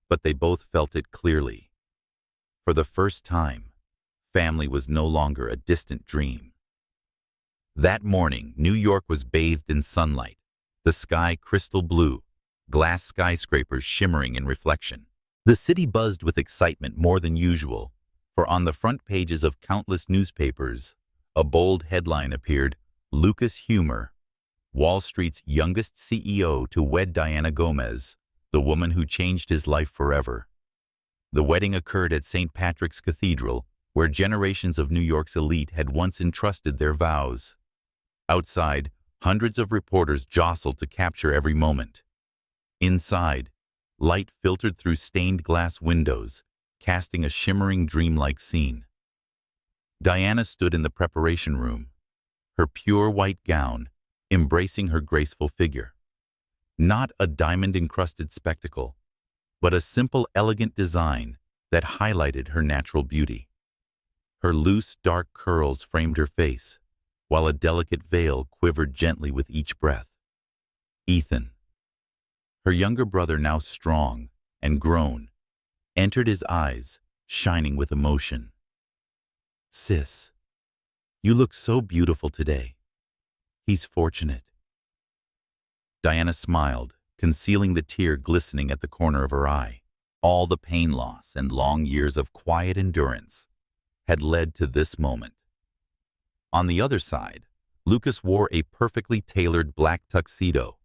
but they both felt it clearly. For the first time, family was no longer a distant dream. That morning, New York was bathed in sunlight, the sky crystal blue, glass skyscrapers shimmering in reflection. The city buzzed with excitement more than usual, for on the front pages of countless newspapers, a bold headline appeared: "Lucas Humor, Wall Street's youngest CEO to wed Diana Gomez, the woman who changed his life forever." The wedding occurred at St. Patrick's Cathedral, where generations of New York's elite had once entrusted their vows. Outside, hundreds of reporters jostled to capture every moment. Inside, light filtered through stained glass windows, casting a shimmering dreamlike scene. Diana stood in the preparation room, her pure white gown embracing her graceful figure. Not a diamond-encrusted spectacle, but a simple, elegant design that highlighted her natural beauty. Her loose, dark curls framed her face, while a delicate veil quivered gently with each breath. Ethan, her younger brother, now strong and grown, entered his eyes, shining with emotion. "Sis, you look so beautiful today. He's fortunate." Diana smiled, concealing the tear glistening at the corner of her eye. All the pain loss and long years of quiet endurance had led to this moment. On the other side, Lucas wore a perfectly tailored black tuxedo,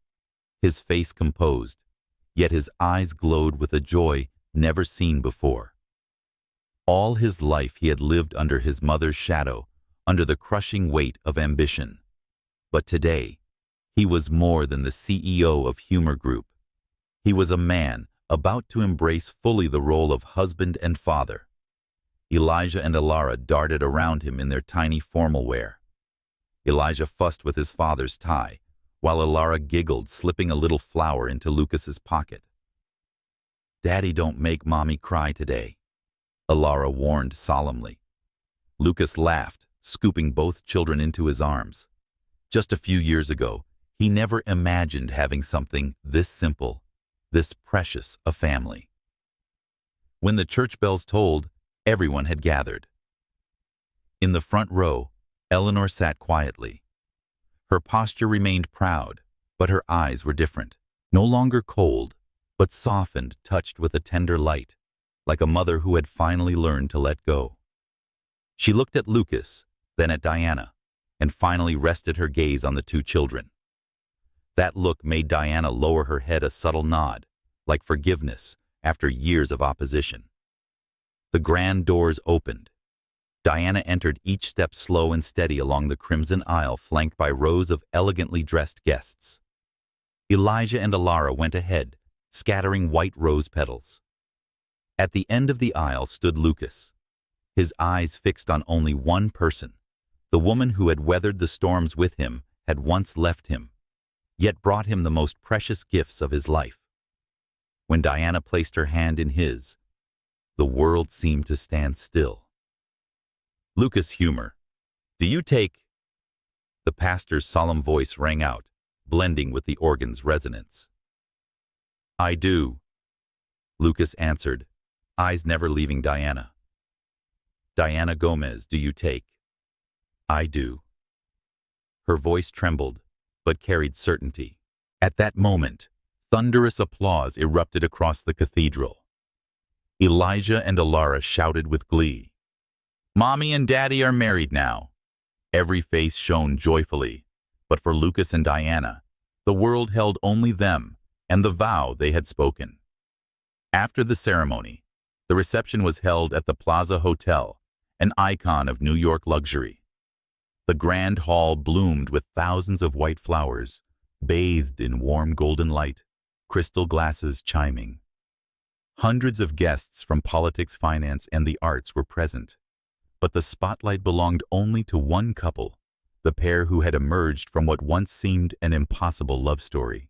his face composed, yet his eyes glowed with a joy never seen before. All his life he had lived under his mother's shadow, under the crushing weight of ambition. But today, he was more than the CEO of Humor Group. He was a man about to embrace fully the role of husband and father. Elijah and Alara darted around him in their tiny formal wear. Elijah fussed with his father's tie, while Alara giggled, slipping a little flower into Lucas's pocket. "Daddy, don't make Mommy cry today," Alara warned solemnly. Lucas laughed, scooping both children into his arms. Just a few years ago, he never imagined having something this simple, this precious a family. When the church bells tolled, everyone had gathered. In the front row, Eleanor sat quietly. Her posture remained proud, but her eyes were different. No longer cold, but softened, touched with a tender light, like a mother who had finally learned to let go. She looked at Lucas, then at Diana, and finally rested her gaze on the two children. That look made Diana lower her head, a subtle nod, like forgiveness after years of opposition. The grand doors opened. Diana entered each step slow and steady along the crimson aisle, flanked by rows of elegantly dressed guests. Elijah and Alara went ahead, scattering white rose petals. At the end of the aisle stood Lucas, his eyes fixed on only one person. The woman who had weathered the storms with him had once left him, yet brought him the most precious gifts of his life. When Diana placed her hand in his, the world seemed to stand still. "Lucas, Humor, do you take—" The pastor's solemn voice rang out, blending with the organ's resonance. "I do," Lucas answered, eyes never leaving Diana. "Diana Gomez, do you take?" "I do." Her voice trembled, but carried certainty. At that moment, thunderous applause erupted across the cathedral. Elijah and Alara shouted with glee. "Mommy and Daddy are married now." Every face shone joyfully, but for Lucas and Diana, the world held only them and the vow they had spoken. After the ceremony, the reception was held at the Plaza Hotel, an icon of New York luxury. The grand hall bloomed with thousands of white flowers, bathed in warm golden light, crystal glasses chiming. Hundreds of guests from politics, finance, and the arts were present, but the spotlight belonged only to one couple, the pair who had emerged from what once seemed an impossible love story.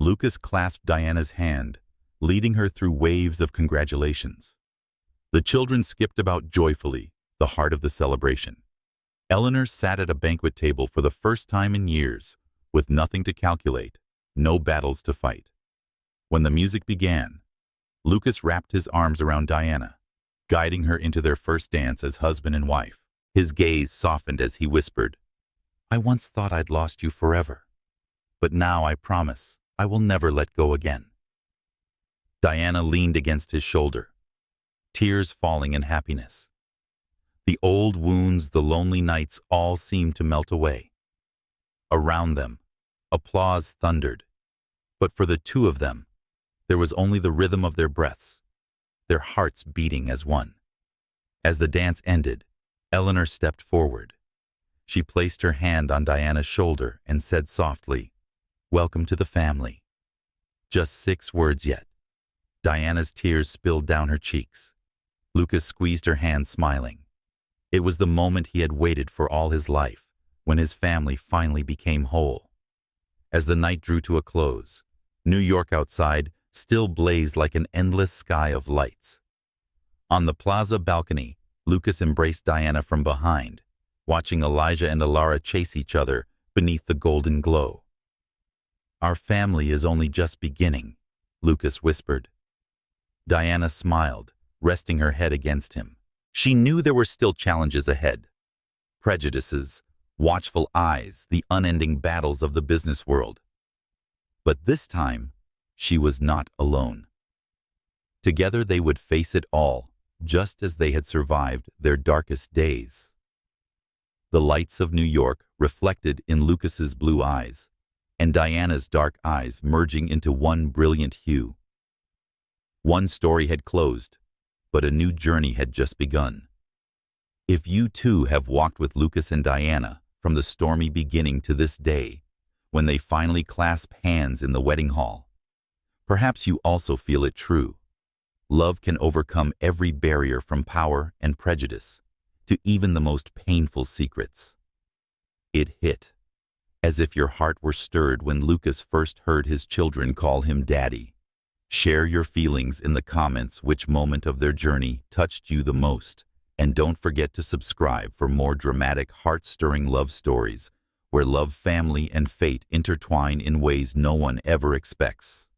Lucas clasped Diana's hand, leading her through waves of congratulations. The children skipped about joyfully, the heart of the celebration. Eleanor sat at a banquet table for the first time in years, with nothing to calculate, no battles to fight. When the music began, Lucas wrapped his arms around Diana, guiding her into their first dance as husband and wife. His gaze softened as he whispered, "I once thought I'd lost you forever, but now I promise I will never let go again." Diana leaned against his shoulder, tears falling in happiness. The old wounds, the lonely nights, all seemed to melt away. Around them, applause thundered, but for the two of them, there was only the rhythm of their breaths, their hearts beating as one. As the dance ended, Eleanor stepped forward. She placed her hand on Diana's shoulder and said softly, "Welcome to the family." Just 6 words yet. Diana's tears spilled down her cheeks. Lucas squeezed her hand, smiling. It was the moment he had waited for all his life, when his family finally became whole. As the night drew to a close, New York outside still blazed like an endless sky of lights. On the plaza balcony, Lucas embraced Diana from behind, watching Elijah and Alara chase each other beneath the golden glow. "Our family is only just beginning," Lucas whispered. Diana smiled, resting her head against him. She knew there were still challenges ahead. Prejudices, watchful eyes, the unending battles of the business world. But this time, she was not alone. Together they would face it all, just as they had survived their darkest days. The lights of New York reflected in Lucas's blue eyes, and Diana's dark eyes merging into one brilliant hue. One story had closed, but a new journey had just begun. If you too have walked with Lucas and Diana from the stormy beginning to this day, when they finally clasp hands in the wedding hall, perhaps you also feel it true. Love can overcome every barrier, from power and prejudice to even the most painful secrets. It hit, as if your heart were stirred when Lucas first heard his children call him Daddy. Share your feelings in the comments. Which moment of their journey touched you the most? And don't forget to subscribe for more dramatic, heart-stirring love stories where love, family, and fate intertwine in ways no one ever expects.